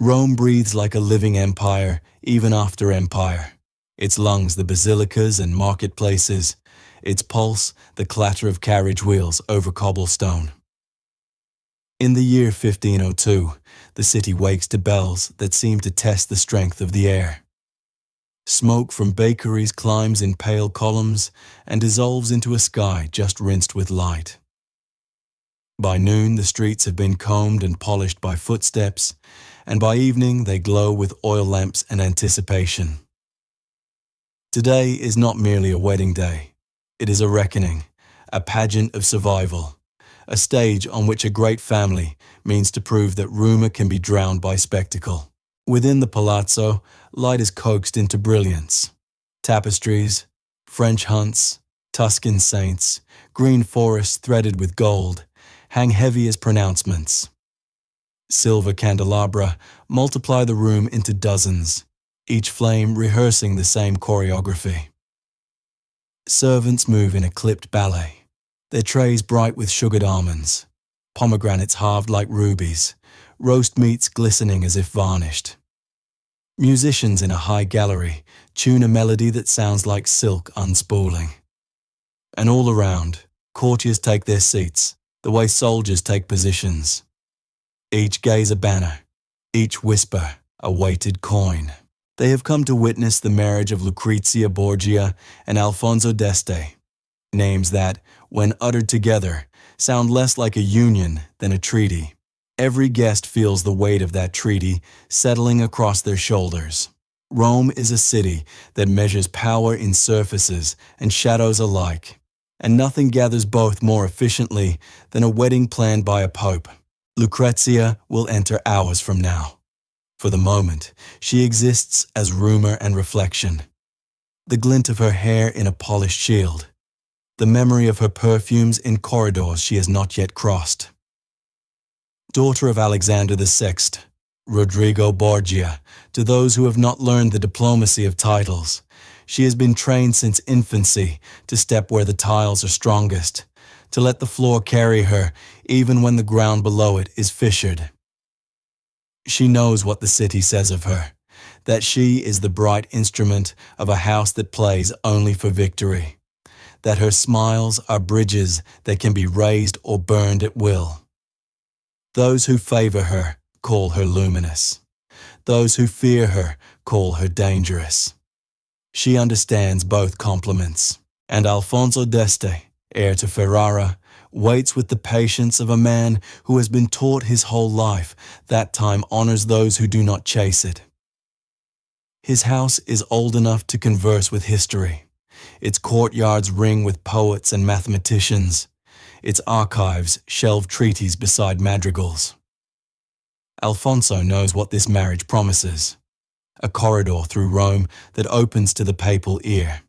Rome breathes like a living empire, even after empire. Its lungs the basilicas and marketplaces, its pulse the clatter of carriage wheels over cobblestone. In the year 1502, the city wakes to bells that seem to test the strength of the air. Smoke from bakeries climbs in pale columns and dissolves into a sky just rinsed with light. By noon, the streets have been combed and polished by footsteps, and by evening they glow with oil lamps and anticipation. Today is not merely a wedding day. It is a reckoning, a pageant of survival, a stage on which a great family means to prove that rumor can be drowned by spectacle. Within the palazzo, light is coaxed into brilliance. Tapestries, French hunts, Tuscan saints, green forests threaded with gold, hang heavy as pronouncements. Silver candelabra multiply the room into dozens, each flame rehearsing the same choreography. Servants move in a clipped ballet, their trays bright with sugared almonds, pomegranates halved like rubies, roast meats glistening as if varnished. Musicians in a high gallery tune a melody that sounds like silk unspooling. And all around, courtiers take their seats, the way soldiers take positions. Each gaze a banner, each whisper a weighted coin. They have come to witness the marriage of Lucrezia Borgia and Alfonso d'Este, names that, when uttered together, sound less like a union than a treaty. Every guest feels the weight of that treaty settling across their shoulders. Rome is a city that measures power in surfaces and shadows alike, and nothing gathers both more efficiently than a wedding planned by a pope. Lucrezia will enter hours from now. For the moment, she exists as rumor and reflection. The glint of her hair in a polished shield, the memory of her perfumes in corridors she has not yet crossed. Daughter of Alexander VI, Rodrigo Borgia, to those who have not learned the diplomacy of titles, she has been trained since infancy to step where the tiles are strongest, to let the floor carry her even when the ground below it is fissured. She knows what the city says of her, that she is the bright instrument of a house that plays only for victory, that her smiles are bridges that can be raised or burned at will. Those who favor her call her luminous. Those who fear her call her dangerous. She understands both compliments, and Alfonso d'Este, heir to Ferrara, waits with the patience of a man who has been taught his whole life that time honors those who do not chase it. His house is old enough to converse with history. Its courtyards ring with poets and mathematicians. Its archives shelve treaties beside madrigals. Alfonso knows what this marriage promises: a corridor through Rome that opens to the papal ear,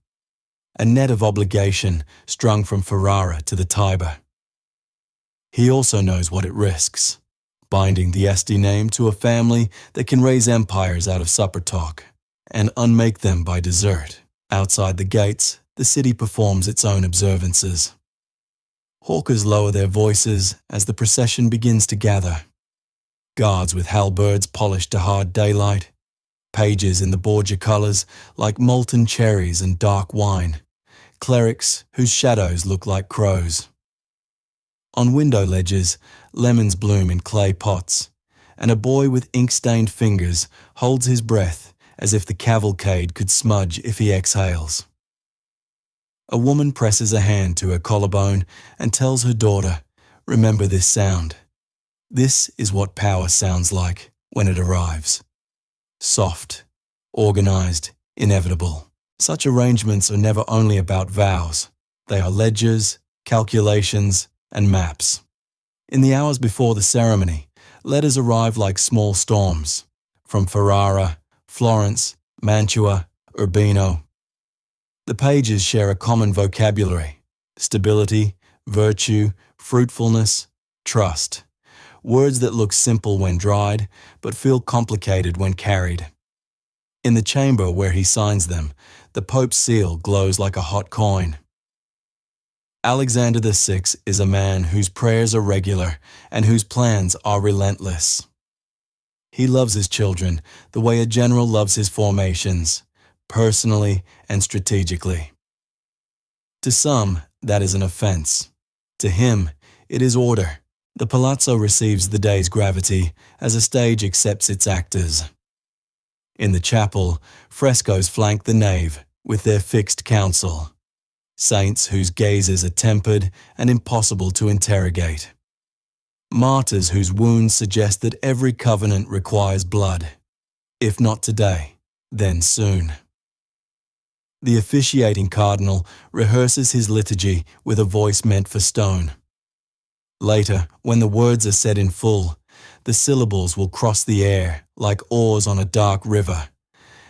a net of obligation strung from Ferrara to the Tiber. He also knows what it risks: binding the Este name to a family that can raise empires out of supper talk and unmake them by dessert. Outside the gates, the city performs its own observances. Hawkers lower their voices as the procession begins to gather. Guards with halberds polished to hard daylight, pages in the Borgia colors like molten cherries and dark wine, clerics whose shadows look like crows. On window ledges, lemons bloom in clay pots, and a boy with ink-stained fingers holds his breath as if the cavalcade could smudge if he exhales. A woman presses a hand to her collarbone and tells her daughter, "Remember this sound. This is what power sounds like when it arrives. Soft, organized, inevitable." Such arrangements are never only about vows. They are ledgers, calculations, and maps. In the hours before the ceremony, letters arrive like small storms, from Ferrara, Florence, Mantua, Urbino. The pages share a common vocabulary: stability, virtue, fruitfulness, trust. Words that look simple when dried, but feel complicated when carried. In the chamber where he signs them, the Pope's seal glows like a hot coin. Alexander VI is a man whose prayers are regular and whose plans are relentless. He loves his children the way a general loves his formations, personally and strategically. To some, that is an offense. To him, it is order. The palazzo receives the day's gravity as a stage accepts its actors. In the chapel, frescoes flank the nave with their fixed counsel, saints whose gazes are tempered and impossible to interrogate, martyrs whose wounds suggest that every covenant requires blood. If not today, then soon. The officiating cardinal rehearses his liturgy with a voice meant for stone. Later, when the words are said in full, the syllables will cross the air like oars on a dark river,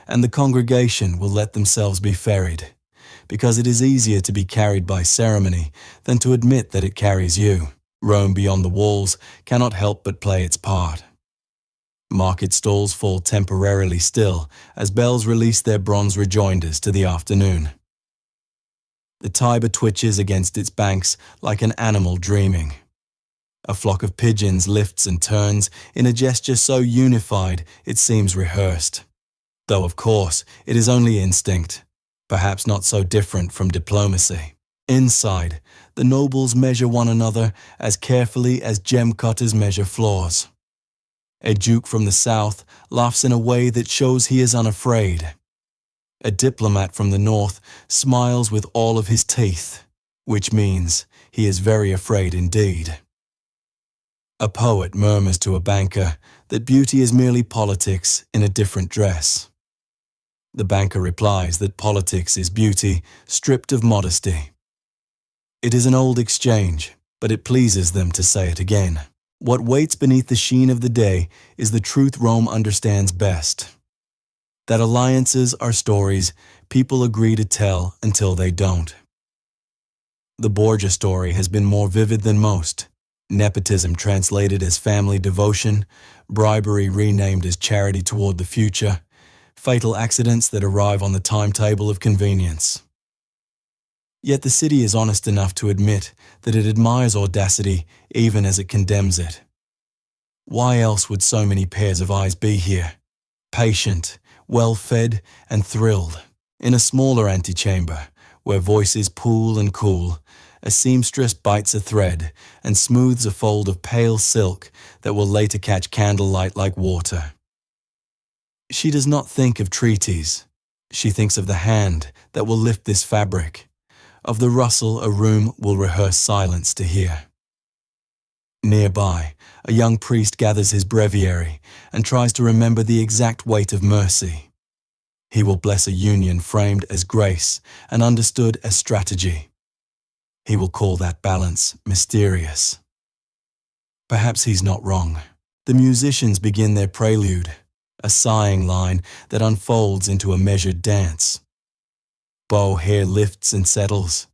and the congregation will let themselves be ferried, because it is easier to be carried by ceremony than to admit that it carries you. Rome beyond the walls cannot help but play its part. Market stalls fall temporarily still as bells release their bronze rejoinders to the afternoon. The Tiber twitches against its banks like an animal dreaming. A flock of pigeons lifts and turns in a gesture so unified it seems rehearsed. Though of course it is only instinct, perhaps not so different from diplomacy. Inside, the nobles measure one another as carefully as gem cutters measure floors. A duke from the south laughs in a way that shows he is unafraid. A diplomat from the north smiles with all of his teeth, which means he is very afraid indeed. A poet murmurs to a banker that beauty is merely politics in a different dress. The banker replies that politics is beauty stripped of modesty. It is an old exchange, but it pleases them to say it again. What waits beneath the sheen of the day is the truth Rome understands best. That alliances are stories people agree to tell until they don't. The Borgia story has been more vivid than most. Nepotism translated as family devotion, bribery renamed as charity toward the future, fatal accidents that arrive on the timetable of convenience. Yet the city is honest enough to admit that it admires audacity even as it condemns it. Why else would so many pairs of eyes be here? Patient, well-fed, and thrilled. In a smaller antechamber, where voices pool and cool, a seamstress bites a thread and smooths a fold of pale silk that will later catch candlelight like water. She does not think of treaties. She thinks of the hand that will lift this fabric, of the rustle a room will rehearse silence to hear. Nearby, a young priest gathers his breviary and tries to remember the exact weight of mercy. He will bless a union framed as grace and understood as strategy. He will call that balance mysterious. Perhaps he's not wrong. The musicians begin their prelude, a sighing line that unfolds into a measured dance. Bow hair lifts and settles.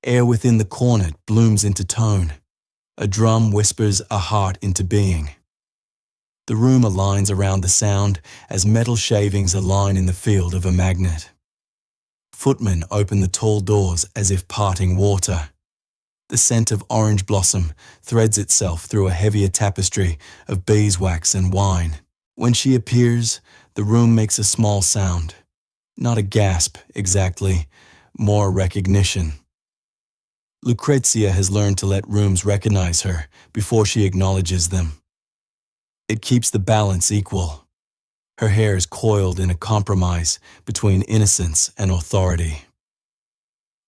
Air within the cornet blooms into tone. A drum whispers a heart into being. The room aligns around the sound as metal shavings align in the field of a magnet. Footmen open the tall doors as if parting water. The scent of orange blossom threads itself through a heavier tapestry of beeswax and wine. When she appears, the room makes a small sound. Not a gasp, exactly, more a recognition. Lucrezia has learned to let rooms recognize her before she acknowledges them. It keeps the balance equal. Her hair is coiled in a compromise between innocence and authority.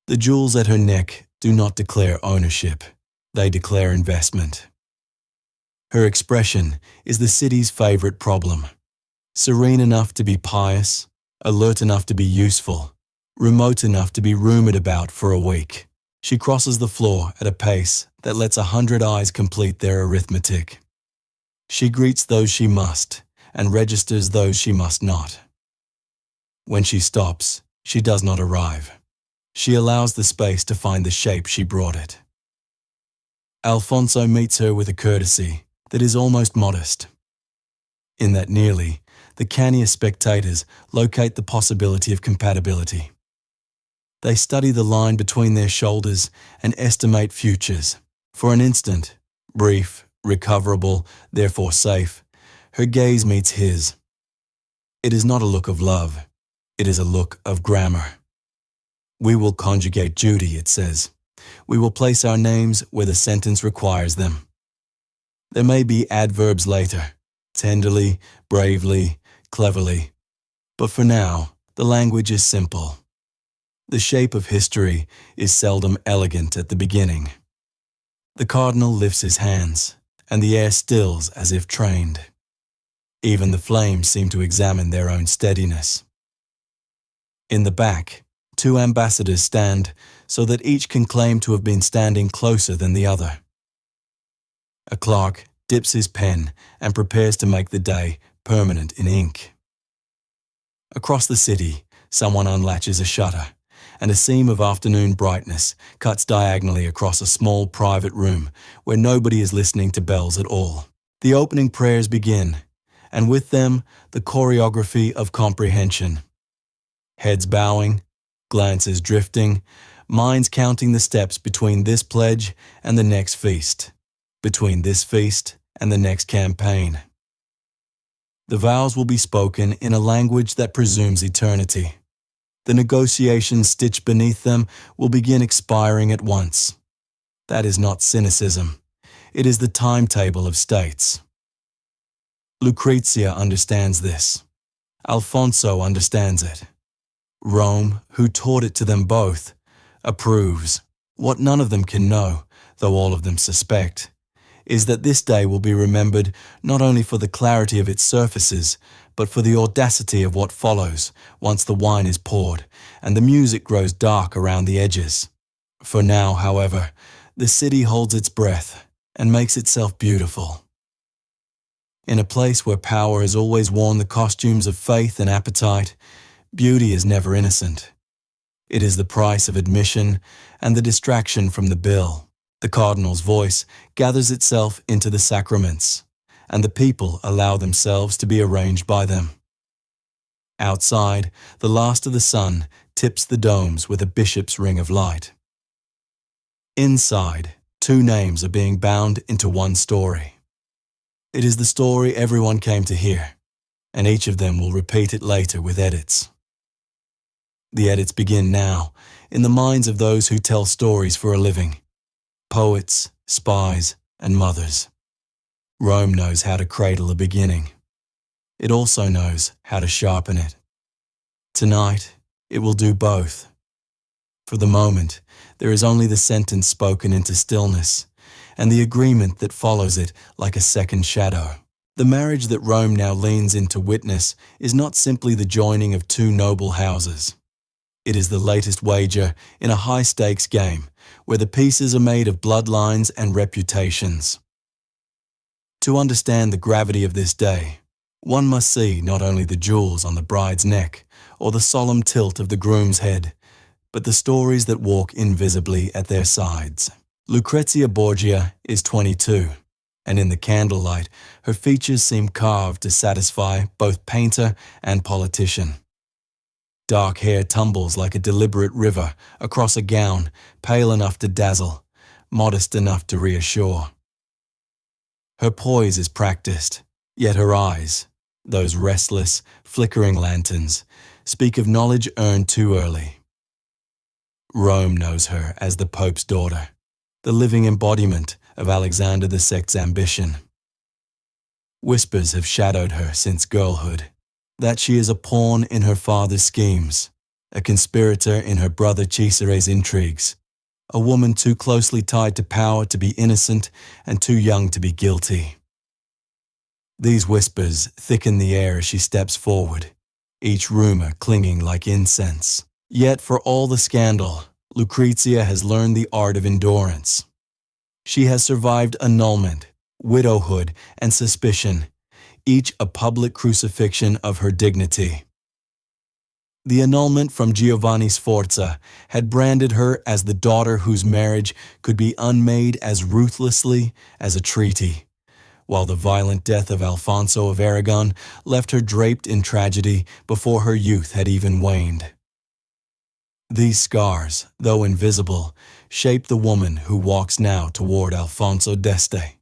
The jewels at her neck do not declare ownership, they declare investment. Her expression is the city's favorite problem. Serene enough to be pious, alert enough to be useful, remote enough to be rumored about for a week. She crosses the floor at a pace that lets 100 eyes complete their arithmetic. She greets those she must and registers those she must not. When she stops, she does not arrive. She allows the space to find the shape she brought it. Alfonso meets her with a courtesy that is almost modest. In that nearly, the canniest spectators locate the possibility of compatibility. They study the line between their shoulders and estimate futures. For an instant, brief, recoverable, therefore safe, Her gaze meets his. It is not a look of love. It is a look of grammar. We will conjugate duty, it says. We will place our names where the sentence requires them. There may be adverbs later, tenderly, bravely, cleverly. But for now, the language is simple. The shape of history is seldom elegant at the beginning. The cardinal lifts his hands, and the air stills as if trained. Even the flames seem to examine their own steadiness. In the back, 2 ambassadors stand so that each can claim to have been standing closer than the other. A clerk dips his pen and prepares to make the day permanent in ink. Across the city, someone unlatches a shutter, and a seam of afternoon brightness cuts diagonally across a small private room where nobody is listening to bells at all. The opening prayers begin, and with them, the choreography of comprehension. Heads bowing, glances drifting, minds counting the steps between this pledge and the next feast, between this feast and the next campaign. The vows will be spoken in a language that presumes eternity. The negotiations stitched beneath them will begin expiring at once. That is not cynicism. It is the timetable of states. Lucrezia understands this. Alfonso understands it. Rome, who taught it to them both, approves. What none of them can know, though all of them suspect, is that this day will be remembered not only for the clarity of its surfaces, but for the audacity of what follows once the wine is poured and the music grows dark around the edges. For now, however, the city holds its breath and makes itself beautiful. In a place where power has always worn the costumes of faith and appetite, beauty is never innocent. It is the price of admission and the distraction from the bill. The cardinal's voice gathers itself into the sacraments, and the people allow themselves to be arranged by them. Outside, the last of the sun tips the domes with a bishop's ring of light. Inside, 2 names are being bound into one story. It is the story everyone came to hear, and each of them will repeat it later with edits. The edits begin now, in the minds of those who tell stories for a living. Poets, spies, and mothers. Rome knows how to cradle a beginning. It also knows how to sharpen it. Tonight, it will do both. For the moment, there is only the sentence spoken into stillness, and the agreement that follows it like a second shadow. The marriage that Rome now leans in to witness is not simply the joining of 2 noble houses. It is the latest wager in a high-stakes game, where the pieces are made of bloodlines and reputations. To understand the gravity of this day, one must see not only the jewels on the bride's neck or the solemn tilt of the groom's head, but the stories that walk invisibly at their sides. Lucrezia Borgia is 22, and in the candlelight, her features seem carved to satisfy both painter and politician. Dark hair tumbles like a deliberate river across a gown, pale enough to dazzle, modest enough to reassure. Her poise is practiced, yet her eyes, those restless, flickering lanterns, speak of knowledge earned too early. Rome knows her as the Pope's daughter, the living embodiment of Alexander VI's ambition. Whispers have shadowed her since girlhood, that she is a pawn in her father's schemes, a conspirator in her brother Cesare's intrigues, a woman too closely tied to power to be innocent and too young to be guilty. These whispers thicken the air as she steps forward, each rumor clinging like incense. Yet for all the scandal, Lucrezia has learned the art of endurance. She has survived annulment, widowhood, and suspicion, each a public crucifixion of her dignity. The annulment from Giovanni Sforza had branded her as the daughter whose marriage could be unmade as ruthlessly as a treaty, while the violent death of Alfonso of Aragon left her draped in tragedy before her youth had even waned. These scars, though invisible, shape the woman who walks now toward Alfonso d'Este.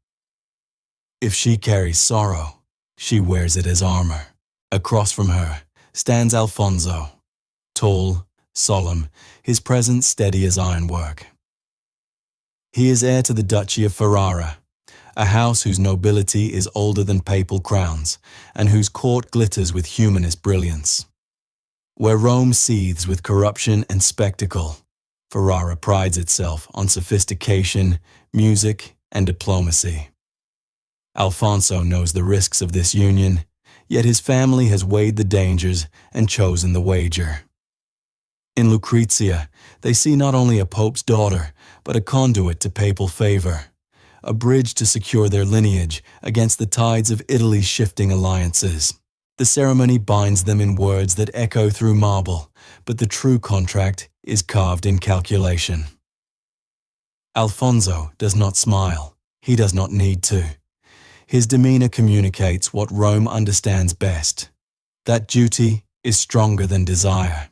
If she carries sorrow, She wears it as armor. Across from her stands Alfonso, tall, solemn, his presence steady as ironwork. He is heir to the Duchy of Ferrara, a house whose nobility is older than papal crowns, and whose court glitters with humanist brilliance. Where Rome seethes with corruption and spectacle, Ferrara prides itself on sophistication, music, and diplomacy. Alfonso knows the risks of this union, yet his family has weighed the dangers and chosen the wager. In Lucrezia, they see not only a pope's daughter, but a conduit to papal favor, a bridge to secure their lineage against the tides of Italy's shifting alliances. The ceremony binds them in words that echo through marble, but the true contract is carved in calculation. Alfonso does not smile. He does not need to. His demeanor communicates what Rome understands best, that duty is stronger than desire.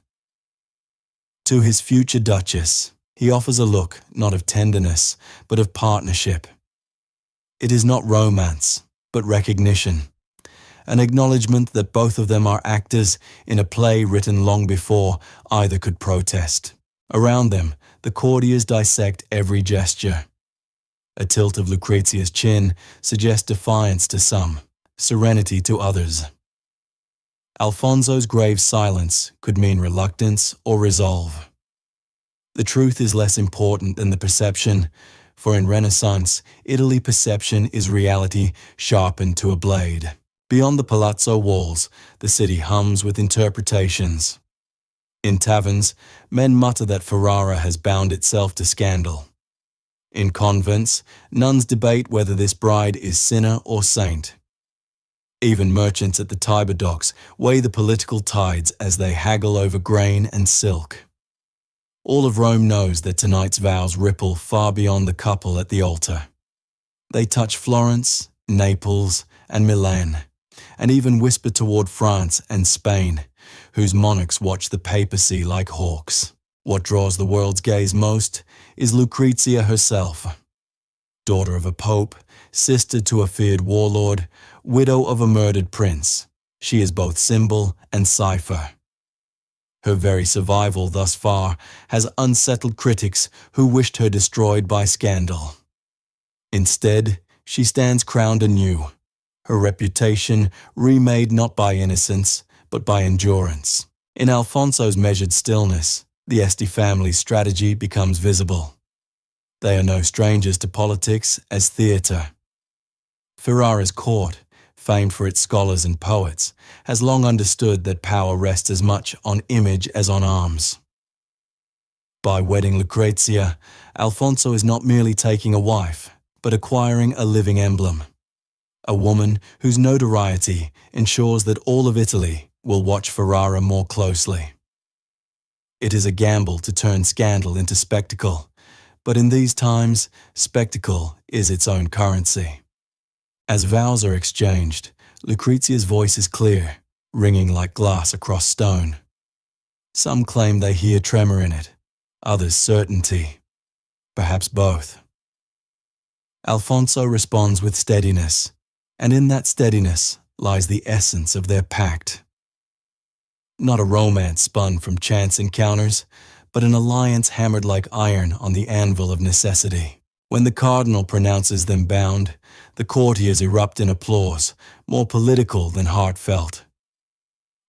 To his future duchess, he offers a look not of tenderness, but of partnership. It is not romance, but recognition, an acknowledgement that both of them are actors in a play written long before either could protest. Around them, the courtiers dissect every gesture. A tilt of Lucrezia's chin suggests defiance to some, serenity to others. Alfonso's grave silence could mean reluctance or resolve. The truth is less important than the perception, for in Renaissance, Italy perception is reality sharpened to a blade. Beyond the palazzo walls, the city hums with interpretations. In taverns, men mutter that Ferrara has bound itself to scandal. In convents, nuns debate whether this bride is sinner or saint. Even merchants at the Tiber docks weigh the political tides as they haggle over grain and silk. All of Rome knows that tonight's vows ripple far beyond the couple at the altar. They touch Florence, Naples, and Milan, and even whisper toward France and Spain, whose monarchs watch the papacy like hawks. What draws the world's gaze most is Lucrezia herself. Daughter of a pope, sister to a feared warlord, widow of a murdered prince, she is both symbol and cipher. Her very survival thus far has unsettled critics who wished her destroyed by scandal. Instead, she stands crowned anew, her reputation remade not by innocence, but by endurance. In Alfonso's measured stillness, the Este family's strategy becomes visible. They are no strangers to politics as theatre. Ferrara's court, famed for its scholars and poets, has long understood that power rests as much on image as on arms. By wedding Lucrezia, Alfonso is not merely taking a wife, but acquiring a living emblem. A woman whose notoriety ensures that all of Italy will watch Ferrara more closely. It is a gamble to turn scandal into spectacle, but in these times, spectacle is its own currency. As vows are exchanged, Lucrezia's voice is clear, ringing like glass across stone. Some claim they hear tremor in it, others certainty, perhaps both. Alfonso responds with steadiness, and in that steadiness lies the essence of their pact. Not a romance spun from chance encounters, but an alliance hammered like iron on the anvil of necessity. When the cardinal pronounces them bound, the courtiers erupt in applause, more political than heartfelt.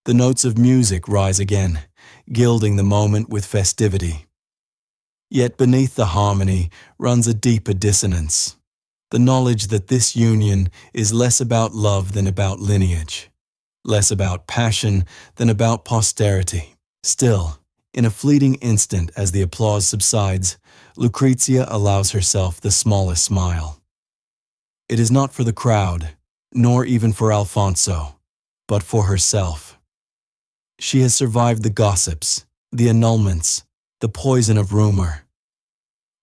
The notes of music rise again, gilding the moment with festivity. Yet beneath the harmony runs a deeper dissonance, the knowledge that this union is less about love than about lineage, less about passion than about posterity. Still, in a fleeting instant as the applause subsides, Lucrezia allows herself the smallest smile. It is not for the crowd, nor even for Alfonso, but for herself. She has survived the gossips, the annulments, the poison of rumor.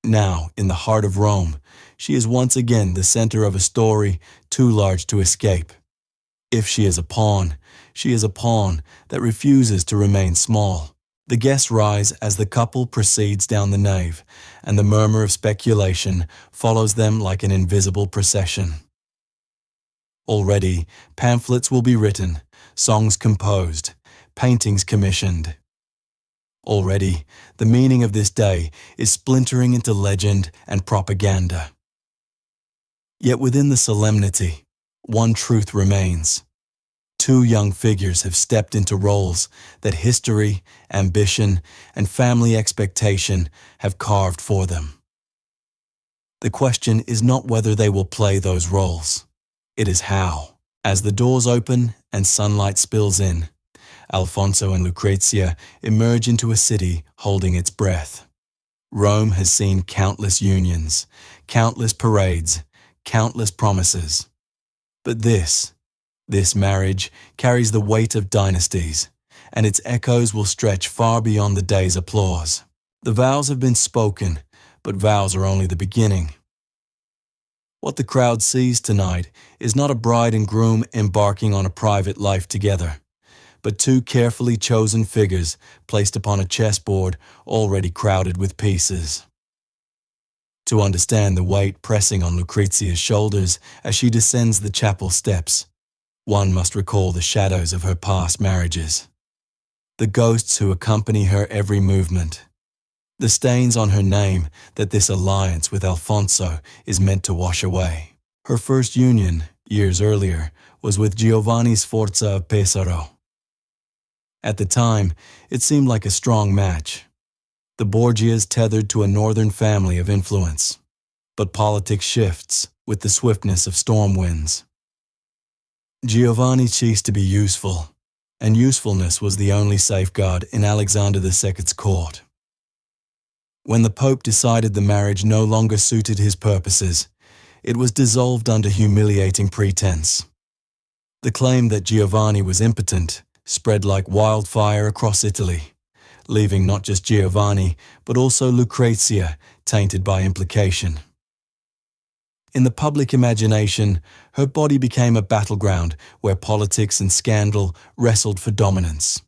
Now, in the heart of Rome, she is once again the center of a story too large to escape. If she is a pawn, she is a pawn that refuses to remain small. The guests rise as the couple proceeds down the nave, and the murmur of speculation follows them like an invisible procession. Already, pamphlets will be written, songs composed, paintings commissioned. Already, the meaning of this day is splintering into legend and propaganda. Yet within the solemnity, one truth remains. Two young figures have stepped into roles that history, ambition, and family expectation have carved for them. The question is not whether they will play those roles. It is how. As the doors open and sunlight spills in, Alfonso and Lucrezia emerge into a city holding its breath. Rome has seen countless unions, countless parades, countless promises. But this marriage carries the weight of dynasties, and its echoes will stretch far beyond the day's applause. The vows have been spoken, but vows are only the beginning. What the crowd sees tonight is not a bride and groom embarking on a private life together, but two carefully chosen figures placed upon a chessboard already crowded with pieces. To understand the weight pressing on Lucrezia's shoulders as she descends the chapel steps, one must recall the shadows of her past marriages, the ghosts who accompany her every movement, the stains on her name that this alliance with Alfonso is meant to wash away. Her first union, years earlier, was with Giovanni Sforza of Pesaro. At the time, it seemed like a strong match. The Borgias tethered to a northern family of influence. But politics shifts with the swiftness of storm winds. Giovanni ceased to be useful, and usefulness was the only safeguard in Alexander II's court. When the Pope decided the marriage no longer suited his purposes, it was dissolved under humiliating pretense. The claim that Giovanni was impotent spread like wildfire across Italy, leaving not just Giovanni, but also Lucrezia tainted by implication. In the public imagination, her body became a battleground where politics and scandal wrestled for dominance.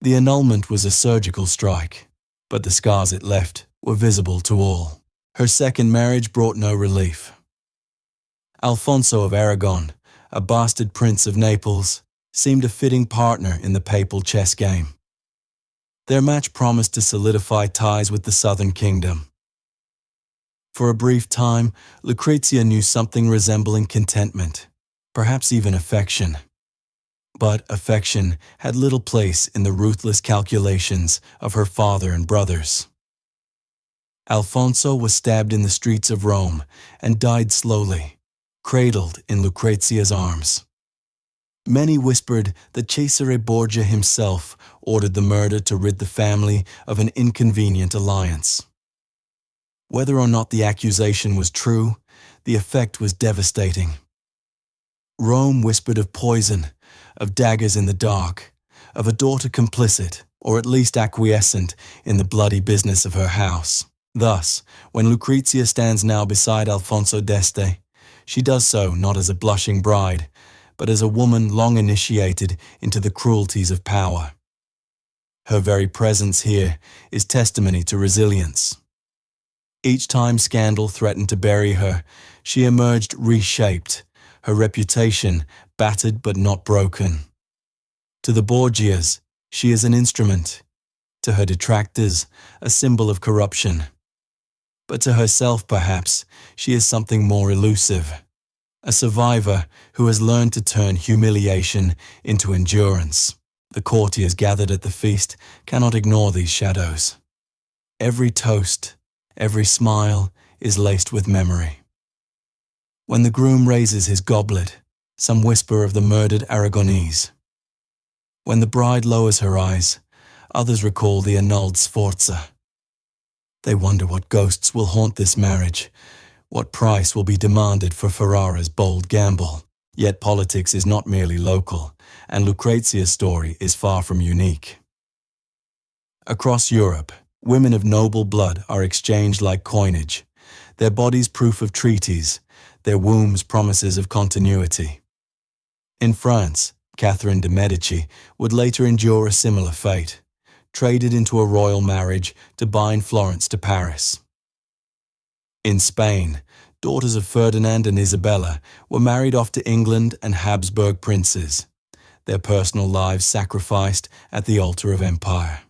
The annulment was a surgical strike, but the scars it left were visible to all. Her second marriage brought no relief. Alfonso of Aragon, a bastard prince of Naples, seemed a fitting partner in the papal chess game. Their match promised to solidify ties with the southern kingdom. For a brief time, Lucrezia knew something resembling contentment, perhaps even affection. But affection had little place in the ruthless calculations of her father and brothers. Alfonso was stabbed in the streets of Rome and died slowly, cradled in Lucrezia's arms. Many whispered that Cesare Borgia himself ordered the murder to rid the family of an inconvenient alliance. Whether or not the accusation was true, the effect was devastating. Rome whispered of poison, of daggers in the dark, of a daughter complicit, or at least acquiescent, in the bloody business of her house. Thus, when Lucrezia stands now beside Alfonso d'Este, she does so not as a blushing bride, but as a woman long initiated into the cruelties of power. Her very presence here is testimony to resilience. Each time scandal threatened to bury her, she emerged reshaped, her reputation battered but not broken. To the Borgias, she is an instrument. To her detractors, a symbol of corruption. But to herself, perhaps, she is something more elusive. A survivor who has learned to turn humiliation into endurance. The courtiers gathered at the feast cannot ignore these shadows. Every toast, every smile is laced with memory. When the groom raises his goblet, some whisper of the murdered Aragonese. When the bride lowers her eyes, others recall the annulled Sforza. They wonder what ghosts will haunt this marriage, what price will be demanded for Ferrara's bold gamble. Yet politics is not merely local, and Lucrezia's story is far from unique. Across Europe, women of noble blood are exchanged like coinage, their bodies proof of treaties, their wombs promises of continuity. In France, Catherine de' Medici would later endure a similar fate, traded into a royal marriage to bind Florence to Paris. In Spain, daughters of Ferdinand and Isabella, were married off to England and Habsburg princes, their personal lives sacrificed at the altar of empire.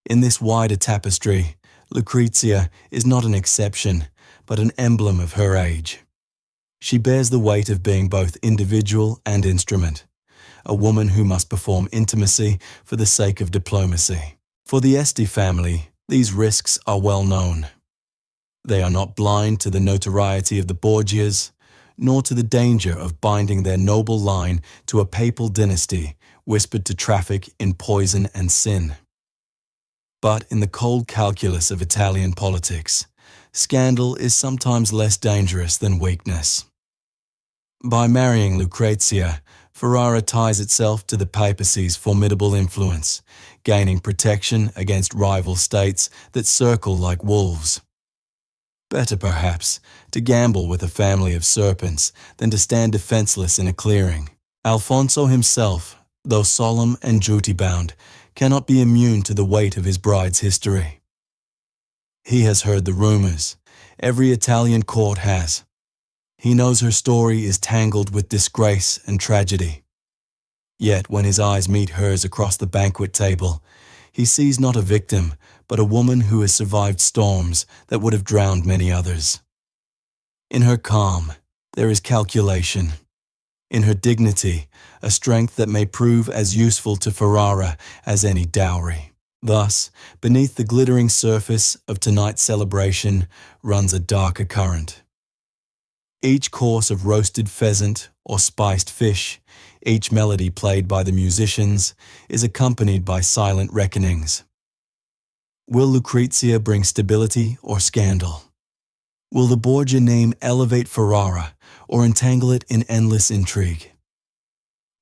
In this wider tapestry, Lucrezia is not an exception, but an emblem of her age. She bears the weight of being both individual and instrument, a woman who must perform intimacy for the sake of diplomacy. For the Este family, these risks are well known. They are not blind to the notoriety of the Borgias, nor to the danger of binding their noble line to a papal dynasty whispered to traffic in poison and sin. But in the cold calculus of Italian politics, scandal is sometimes less dangerous than weakness. By marrying Lucrezia, Ferrara ties itself to the papacy's formidable influence, gaining protection against rival states that circle like wolves. Better, perhaps, to gamble with a family of serpents than to stand defenseless in a clearing. Alfonso himself, though solemn and duty-bound, cannot be immune to the weight of his bride's history. He has heard the rumors. Every Italian court has. He knows her story is tangled with disgrace and tragedy. Yet when his eyes meet hers across the banquet table, he sees not a victim, but a woman who has survived storms that would have drowned many others. In her calm, there is calculation. In her dignity, a strength that may prove as useful to Ferrara as any dowry. Thus, beneath the glittering surface of tonight's celebration runs a darker current. Each course of roasted pheasant or spiced fish, each melody played by the musicians, is accompanied by silent reckonings. Will Lucrezia bring stability or scandal? Will the Borgia name elevate Ferrara or entangle it in endless intrigue?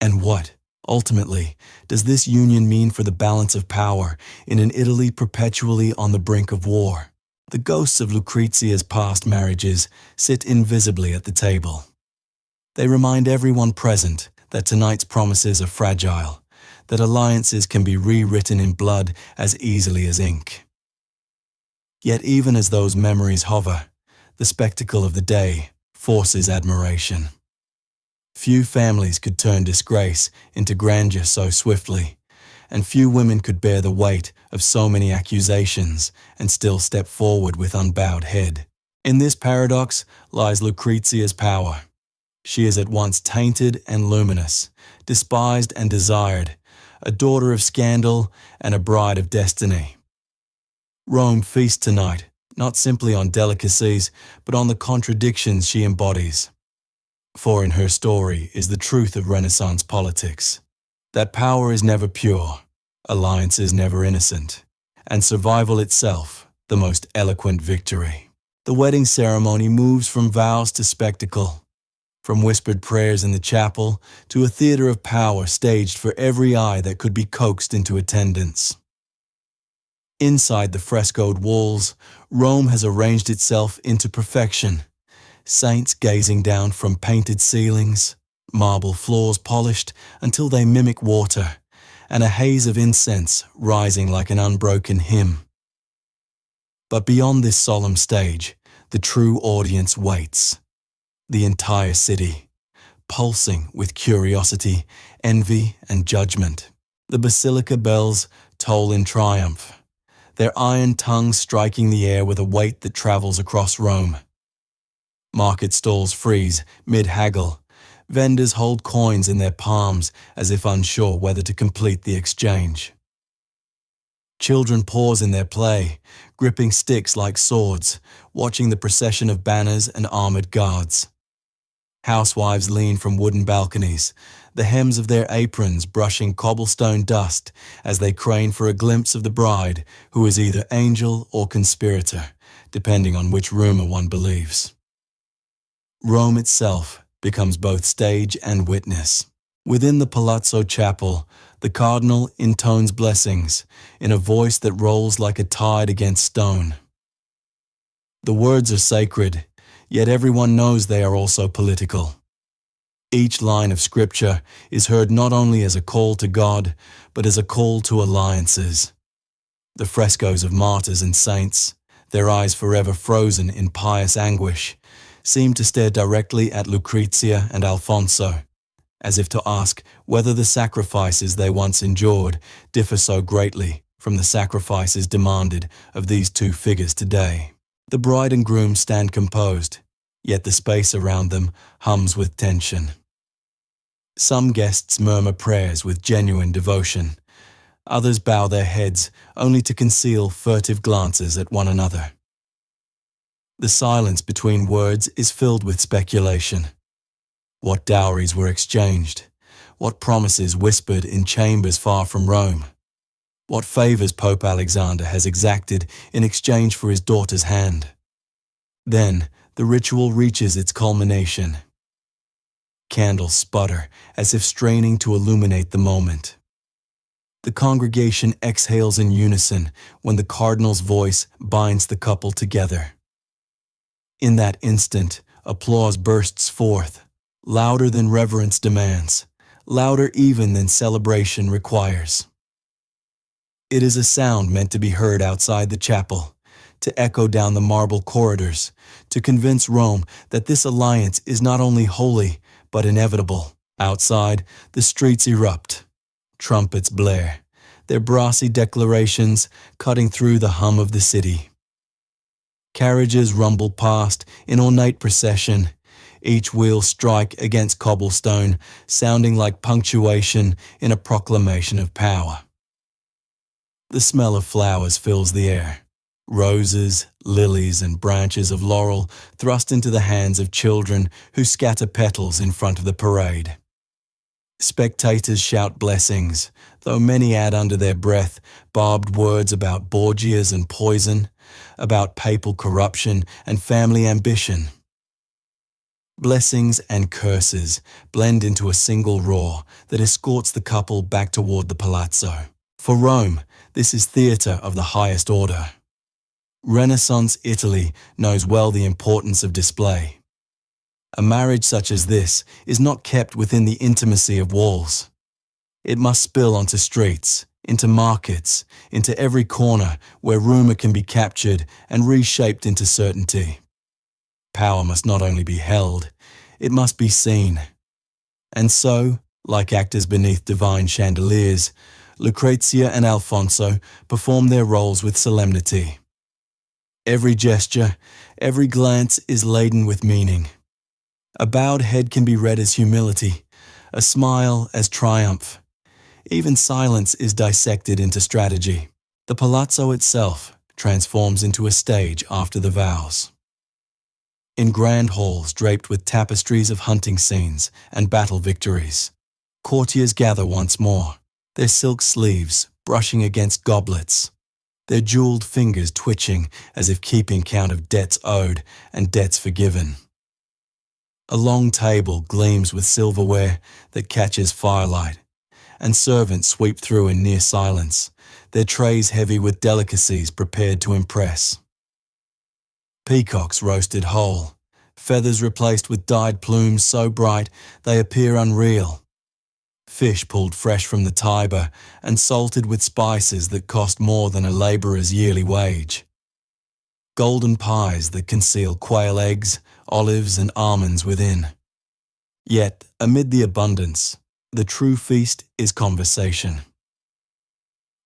And what, ultimately, does this union mean for the balance of power in an Italy perpetually on the brink of war? The ghosts of Lucrezia's past marriages sit invisibly at the table. They remind everyone present that tonight's promises are fragile, that alliances can be rewritten in blood as easily as ink. Yet even as those memories hover, the spectacle of the day forces admiration. Few families could turn disgrace into grandeur so swiftly, and few women could bear the weight of so many accusations and still step forward with unbowed head. In this paradox lies Lucrezia's power. She is at once tainted and luminous, despised and desired, a daughter of scandal and a bride of destiny. Rome feasts tonight, not simply on delicacies, but on the contradictions she embodies. For in her story is the truth of Renaissance politics, that power is never pure, alliances never innocent, and survival itself the most eloquent victory. The wedding ceremony moves from vows to spectacle, from whispered prayers in the chapel to a theater of power staged for every eye that could be coaxed into attendance. Inside the frescoed walls, Rome has arranged itself into perfection, saints gazing down from painted ceilings, marble floors polished until they mimic water, and a haze of incense rising like an unbroken hymn. But beyond this solemn stage, the true audience waits. The entire city, pulsing with curiosity, envy, and judgment. The basilica bells toll in triumph, their iron tongues striking the air with a weight that travels across Rome. Market stalls freeze mid-haggle. Vendors hold coins in their palms as if unsure whether to complete the exchange. Children pause in their play, gripping sticks like swords, watching the procession of banners and armored guards. Housewives lean from wooden balconies, the hems of their aprons brushing cobblestone dust as they crane for a glimpse of the bride, who is either angel or conspirator, depending on which rumor one believes. Rome itself becomes both stage and witness. Within the Palazzo Chapel, the cardinal intones blessings in a voice that rolls like a tide against stone. The words are sacred, yet everyone knows they are also political. Each line of scripture is heard not only as a call to God, but as a call to alliances. The frescoes of martyrs and saints, their eyes forever frozen in pious anguish, seemed to stare directly at Lucrezia and Alfonso, as if to ask whether the sacrifices they once endured differ so greatly from the sacrifices demanded of these two figures today. The bride and groom stand composed, yet the space around them hums with tension. Some guests murmur prayers with genuine devotion. Others bow their heads only to conceal furtive glances at one another. The silence between words is filled with speculation. What dowries were exchanged? What promises whispered in chambers far from Rome? What favors Pope Alexander has exacted in exchange for his daughter's hand? Then the ritual reaches its culmination. Candles sputter as if straining to illuminate the moment. The congregation exhales in unison when the cardinal's voice binds the couple together. In that instant, applause bursts forth, louder than reverence demands, louder even than celebration requires. It is a sound meant to be heard outside the chapel, to echo down the marble corridors, to convince Rome that this alliance is not only holy, but inevitable. Outside, the streets erupt. Trumpets blare, their brassy declarations cutting through the hum of the city. Carriages rumble past in ornate procession, each wheel strike against cobblestone, sounding like punctuation in a proclamation of power. The smell of flowers fills the air. Roses, lilies, and branches of laurel thrust into the hands of children who scatter petals in front of the parade. Spectators shout blessings, though many add under their breath barbed words about Borgias and poison, about papal corruption and family ambition. Blessings and curses blend into a single roar that escorts the couple back toward the palazzo. For Rome, this is theatre of the highest order. Renaissance Italy knows well the importance of display. A marriage such as this is not kept within the intimacy of walls. It must spill onto streets, into markets, into every corner where rumor can be captured and reshaped into certainty. Power must not only be held, it must be seen. And so, like actors beneath divine chandeliers, Lucrezia and Alfonso perform their roles with solemnity. Every gesture, every glance is laden with meaning. A bowed head can be read as humility, a smile as triumph. Even silence is dissected into strategy. The palazzo itself transforms into a stage after the vows. In grand halls draped with tapestries of hunting scenes and battle victories, courtiers gather once more, their silk sleeves brushing against goblets, their jeweled fingers twitching as if keeping count of debts owed and debts forgiven. A long table gleams with silverware that catches firelight, and servants sweep through in near silence, their trays heavy with delicacies prepared to impress. Peacocks roasted whole, feathers replaced with dyed plumes so bright they appear unreal. Fish pulled fresh from the Tiber and salted with spices that cost more than a labourer's yearly wage. Golden pies that conceal quail eggs, olives, and almonds within. Yet, amid the abundance, the true feast is conversation.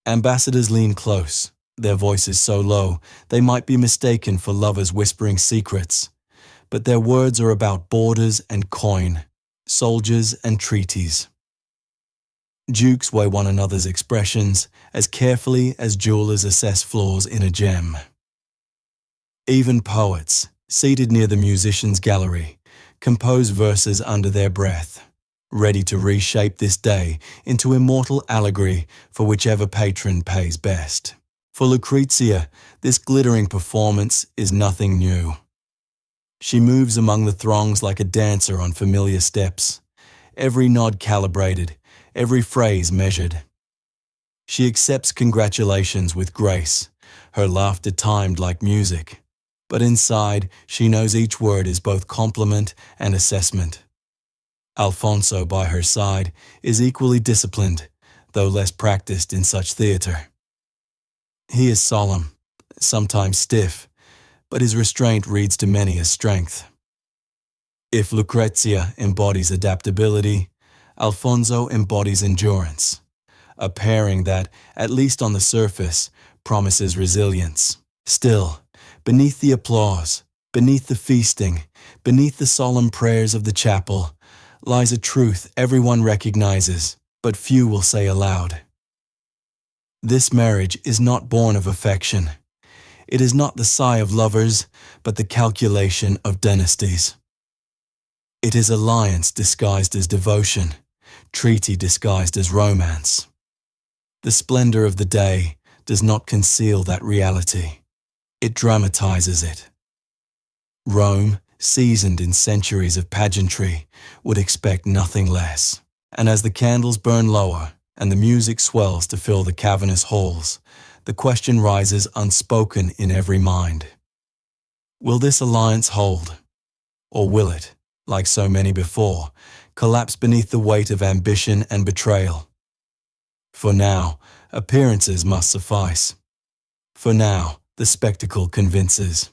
Ambassadors lean close, their voices so low they might be mistaken for lovers whispering secrets, but their words are about borders and coin, soldiers and treaties. Dukes weigh one another's expressions as carefully as jewelers assess flaws in a gem. Even poets, seated near the musicians' gallery, compose verses under their breath, ready to reshape this day into immortal allegory for whichever patron pays best. For Lucrezia, this glittering performance is nothing new. She moves among the throngs like a dancer on familiar steps, every nod calibrated, every phrase measured. She accepts congratulations with grace, her laughter timed like music, but inside she knows each word is both compliment and assessment. Alfonso, by her side, is equally disciplined, though less practiced in such theatre. He is solemn, sometimes stiff, but his restraint reads to many as strength. If Lucrezia embodies adaptability, Alfonso embodies endurance, a pairing that, at least on the surface, promises resilience. Still, beneath the applause, beneath the feasting, beneath the solemn prayers of the chapel, lies a truth everyone recognizes, but few will say aloud. This marriage is not born of affection. It is not the sigh of lovers, but the calculation of dynasties. It is alliance disguised as devotion, treaty disguised as romance. The splendor of the day does not conceal that reality. It dramatizes it. Rome, seasoned in centuries of pageantry, would expect nothing less. And as the candles burn lower and the music swells to fill the cavernous halls, the question rises unspoken in every mind. Will this alliance hold? Or will it, like so many before, collapse beneath the weight of ambition and betrayal? For now, appearances must suffice. For now, the spectacle convinces.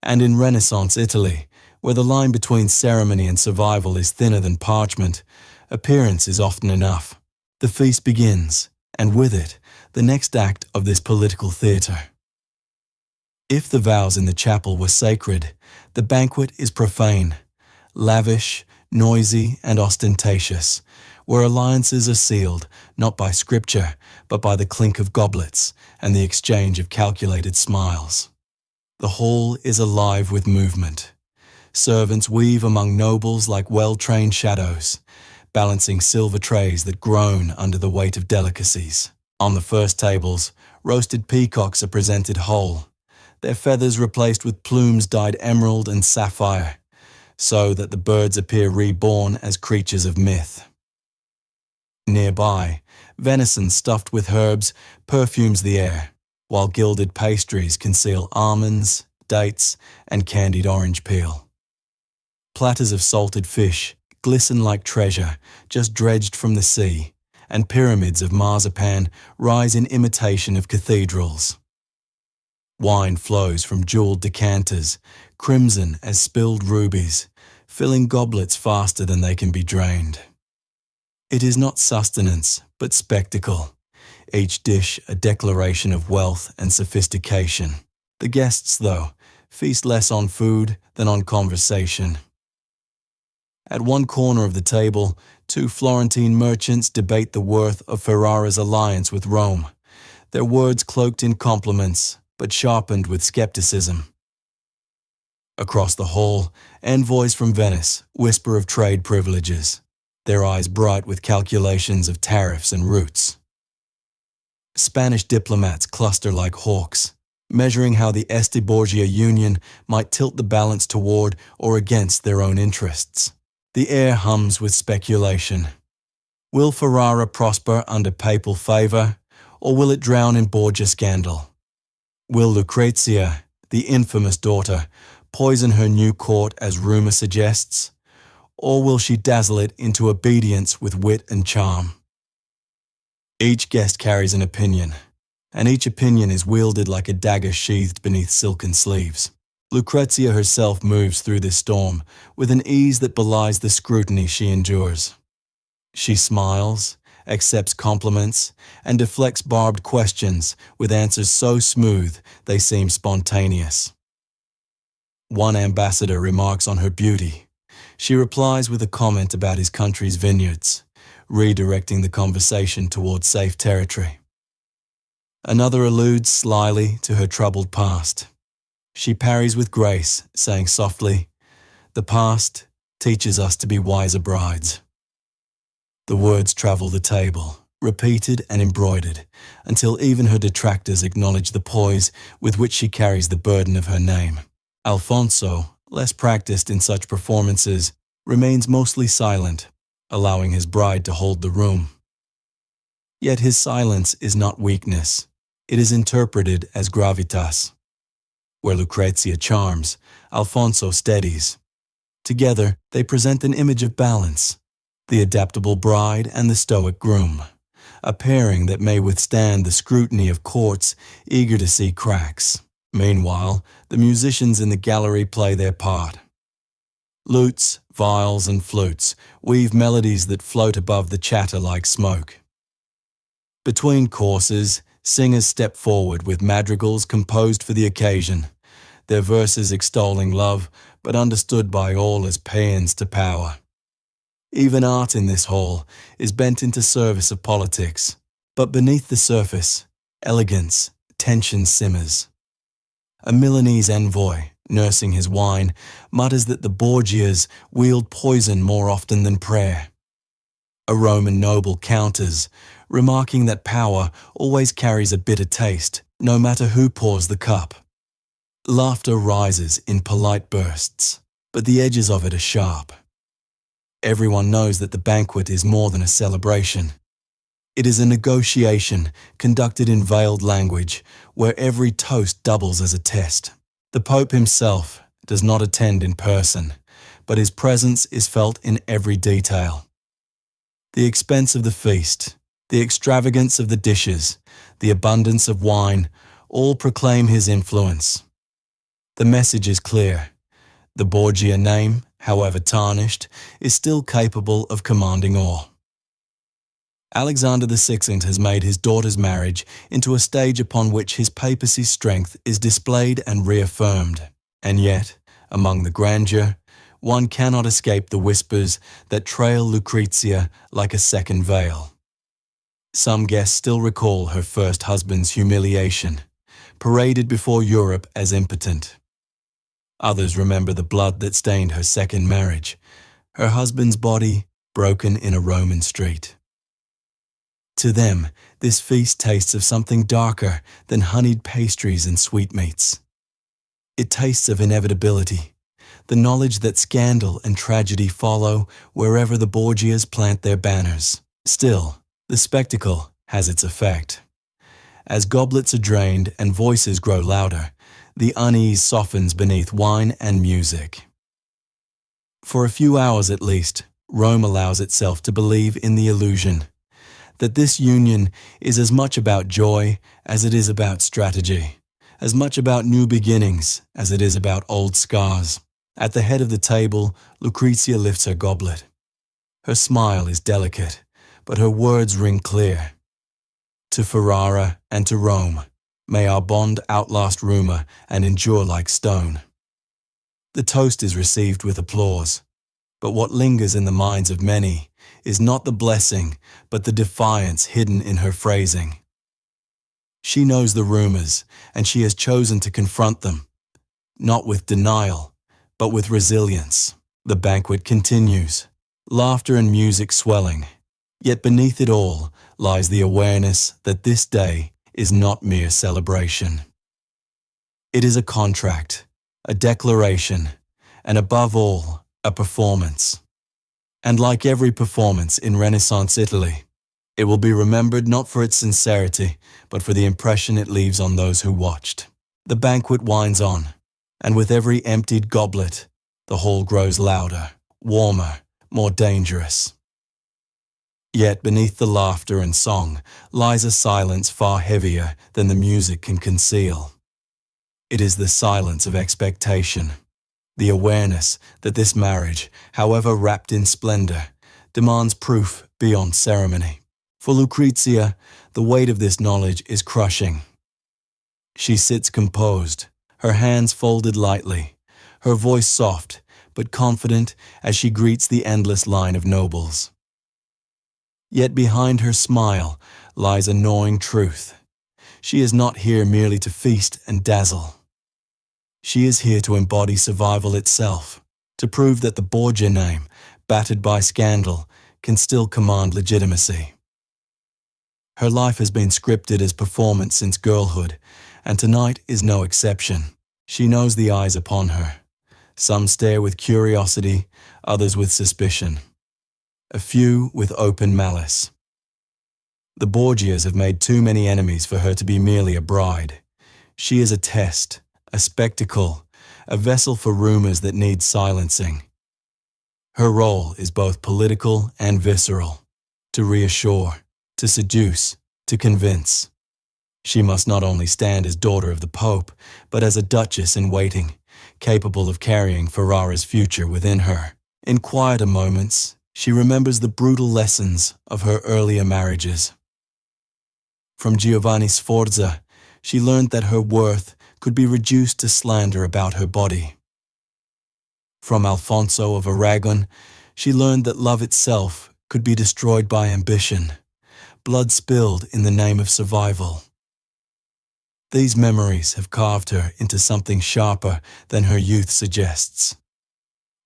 And in Renaissance Italy, where the line between ceremony and survival is thinner than parchment, appearance is often enough. The feast begins, and with it, the next act of this political theatre. If the vows in the chapel were sacred, the banquet is profane, lavish, noisy, and ostentatious, where alliances are sealed not by scripture, but by the clink of goblets and the exchange of calculated smiles. The hall is alive with movement. Servants weave among nobles like well-trained shadows, balancing silver trays that groan under the weight of delicacies. On the first tables, roasted peacocks are presented whole, their feathers replaced with plumes dyed emerald and sapphire, so that the birds appear reborn as creatures of myth. Nearby, venison stuffed with herbs perfumes the air, while gilded pastries conceal almonds, dates, and candied orange peel. Platters of salted fish glisten like treasure just dredged from the sea, and pyramids of marzipan rise in imitation of cathedrals. Wine flows from jeweled decanters, crimson as spilled rubies, filling goblets faster than they can be drained. It is not sustenance, but spectacle, each dish a declaration of wealth and sophistication. The guests, though, feast less on food than on conversation. At one corner of the table, two Florentine merchants debate the worth of Ferrara's alliance with Rome, their words cloaked in compliments, but sharpened with skepticism. Across the hall, envoys from Venice whisper of trade privileges, their eyes bright with calculations of tariffs and routes. Spanish diplomats cluster like hawks, measuring how the Borgia union might tilt the balance toward or against their own interests. The air hums with speculation. Will Ferrara prosper under papal favor, or will it drown in Borgia scandal? Will Lucrezia, the infamous daughter, poison her new court as rumor suggests, or will she dazzle it into obedience with wit and charm? Each guest carries an opinion, and each opinion is wielded like a dagger sheathed beneath silken sleeves. Lucrezia herself moves through this storm with an ease that belies the scrutiny she endures. She smiles, accepts compliments, and deflects barbed questions with answers so smooth they seem spontaneous. One ambassador remarks on her beauty. She replies with a comment about his country's vineyards, redirecting the conversation towards safe territory. Another alludes slyly to her troubled past. She parries with grace, saying softly, "The past teaches us to be wiser brides." The words travel the table, repeated and embroidered, until even her detractors acknowledge the poise with which she carries the burden of her name. Alfonso, less practiced in such performances, remains mostly silent, allowing his bride to hold the room. Yet his silence is not weakness. It is interpreted as gravitas. Where Lucrezia charms, Alfonso steadies. Together, they present an image of balance, the adaptable bride and the stoic groom, a pairing that may withstand the scrutiny of courts eager to see cracks. Meanwhile, the musicians in the gallery play their part. Lutes, viols, and flutes weave melodies that float above the chatter like smoke. Between courses, singers step forward with madrigals composed for the occasion, their verses extolling love, but understood by all as paeans to power. Even art in this hall is bent into service of politics, but beneath the surface, elegance, tension simmers. A Milanese envoy, nursing his wine, mutters that the Borgias wield poison more often than prayer. A Roman noble counters, remarking that power always carries a bitter taste, no matter who pours the cup. Laughter rises in polite bursts, but the edges of it are sharp. Everyone knows that the banquet is more than a celebration. It is a negotiation conducted in veiled language, where every toast doubles as a test. The Pope himself does not attend in person, but his presence is felt in every detail. The expense of the feast, the extravagance of the dishes, the abundance of wine, all proclaim his influence. The message is clear. The Borgia name, however tarnished, is still capable of commanding awe. Alexander VI has made his daughter's marriage into a stage upon which his papacy's strength is displayed and reaffirmed. And yet, among the grandeur, one cannot escape the whispers that trail Lucrezia like a second veil. Some guests still recall her first husband's humiliation, paraded before Europe as impotent. Others remember the blood that stained her second marriage, her husband's body broken in a Roman street. To them, this feast tastes of something darker than honeyed pastries and sweetmeats. It tastes of inevitability, the knowledge that scandal and tragedy follow wherever the Borgias plant their banners. Still, the spectacle has its effect. As goblets are drained and voices grow louder, the unease softens beneath wine and music. For a few hours at least, Rome allows itself to believe in the illusion that this union is as much about joy as it is about strategy, as much about new beginnings as it is about old scars. At the head of the table, Lucrezia lifts her goblet. Her smile is delicate, but her words ring clear. To Ferrara and to Rome, may our bond outlast rumor and endure like stone. The toast is received with applause, but what lingers in the minds of many is not the blessing, but the defiance hidden in her phrasing. She knows the rumors, and she has chosen to confront them, not with denial, but with resilience. The banquet continues, laughter and music swelling, yet beneath it all lies the awareness that this day is not mere celebration. It is a contract, a declaration, and above all, a performance. And like every performance in Renaissance Italy, it will be remembered not for its sincerity, but for the impression it leaves on those who watched. The banquet winds on, and with every emptied goblet, the hall grows louder, warmer, more dangerous. Yet beneath the laughter and song lies a silence far heavier than the music can conceal. It is the silence of expectation, the awareness that this marriage, however wrapped in splendor, demands proof beyond ceremony. For Lucrezia, the weight of this knowledge is crushing. She sits composed, her hands folded lightly, her voice soft but confident as she greets the endless line of nobles. Yet behind her smile lies a gnawing truth. She is not here merely to feast and dazzle. She is here to embody survival itself, to prove that the Borgia name, battered by scandal, can still command legitimacy. Her life has been scripted as performance since girlhood, and tonight is no exception. She knows the eyes upon her. Some stare with curiosity, others with suspicion. A few with open malice. The Borgias have made too many enemies for her to be merely a bride. She is a test, a spectacle, a vessel for rumors that need silencing. Her role is both political and visceral, to reassure, to seduce, to convince. She must not only stand as daughter of the Pope, but as a duchess in waiting, capable of carrying Ferrara's future within her. In quieter moments, she remembers the brutal lessons of her earlier marriages. From Giovanni Sforza, she learned that her worth could be reduced to slander about her body. From Alfonso of Aragon, she learned that love itself could be destroyed by ambition, blood spilled in the name of survival. These memories have carved her into something sharper than her youth suggests.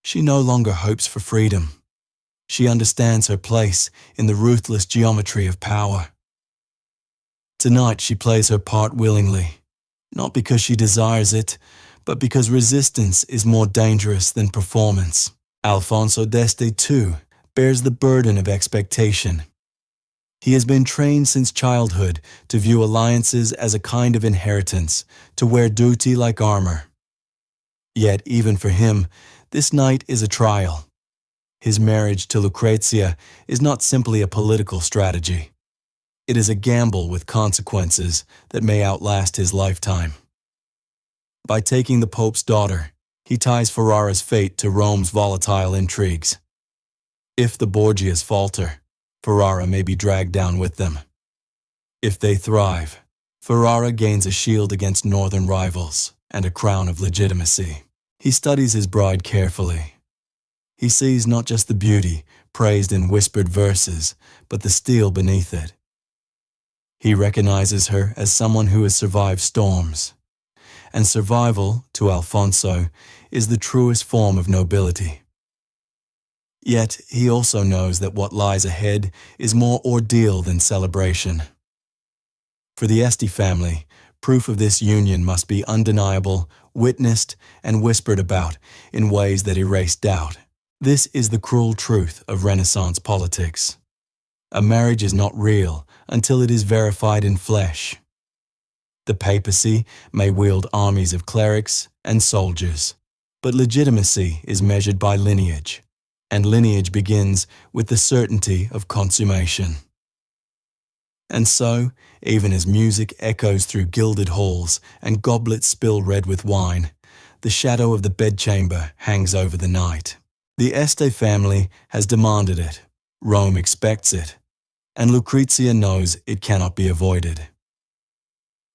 She no longer hopes for freedom. She understands her place in the ruthless geometry of power. Tonight she plays her part willingly, not because she desires it, but because resistance is more dangerous than performance. Alfonso d'Este, too, bears the burden of expectation. He has been trained since childhood to view alliances as a kind of inheritance, to wear duty like armor. Yet, even for him, this night is a trial. His marriage to Lucrezia is not simply a political strategy. It is a gamble with consequences that may outlast his lifetime. By taking the Pope's daughter, he ties Ferrara's fate to Rome's volatile intrigues. If the Borgias falter, Ferrara may be dragged down with them. If they thrive, Ferrara gains a shield against northern rivals and a crown of legitimacy. He studies his bride carefully. He sees not just the beauty, praised in whispered verses, but the steel beneath it. He recognizes her as someone who has survived storms. And survival, to Alfonso, is the truest form of nobility. Yet he also knows that what lies ahead is more ordeal than celebration. For the Este family, proof of this union must be undeniable, witnessed, and whispered about in ways that erase doubt. This is the cruel truth of Renaissance politics. A marriage is not real until it is verified in flesh. The papacy may wield armies of clerics and soldiers, but legitimacy is measured by lineage, and lineage begins with the certainty of consummation. And so, even as music echoes through gilded halls and goblets spill red with wine, the shadow of the bedchamber hangs over the night. The Este family has demanded it, Rome expects it, and Lucrezia knows it cannot be avoided.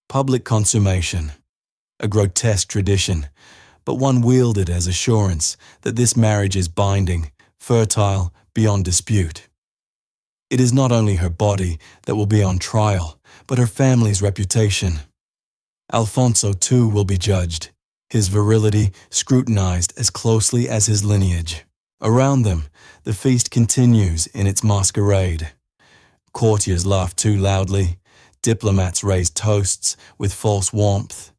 Public consummation, a grotesque tradition, but one wielded as assurance that this marriage is binding, fertile, beyond dispute. It is not only her body that will be on trial, but her family's reputation. Alfonso too will be judged, his virility scrutinized as closely as his lineage. Around them, the feast continues in its masquerade. Courtiers laugh too loudly, diplomats raise toasts with false warmth,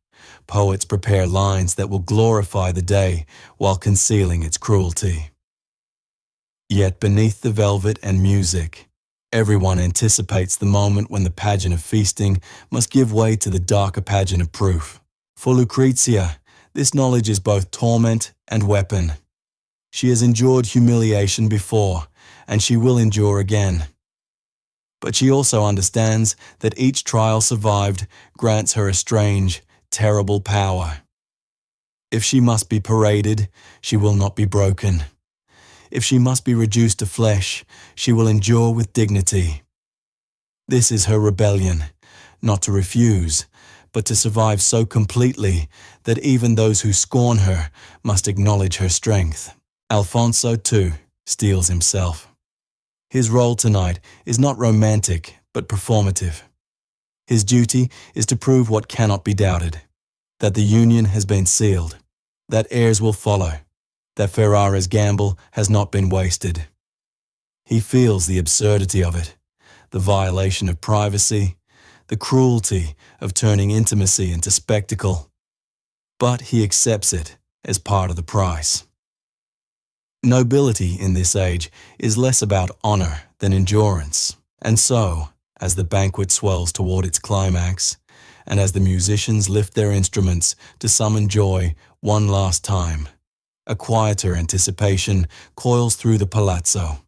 poets prepare lines that will glorify the day while concealing its cruelty. Yet beneath the velvet and music, everyone anticipates the moment when the pageant of feasting must give way to the darker pageant of proof. For Lucrezia, this knowledge is both torment and weapon. She has endured humiliation before, and she will endure again. But she also understands that each trial survived grants her a strange, terrible power. If she must be paraded, she will not be broken. If she must be reduced to flesh, she will endure with dignity. This is her rebellion, not to refuse, but to survive so completely that even those who scorn her must acknowledge her strength. Alfonso, too, steels himself. His role tonight is not romantic, but performative. His duty is to prove what cannot be doubted, that the union has been sealed, that heirs will follow, that Ferrara's gamble has not been wasted. He feels the absurdity of it, the violation of privacy, the cruelty of turning intimacy into spectacle, but he accepts it as part of the price. Nobility in this age is less about honor than endurance, and so, as the banquet swells toward its climax, and as the musicians lift their instruments to summon joy one last time, a quieter anticipation coils through the palazzo.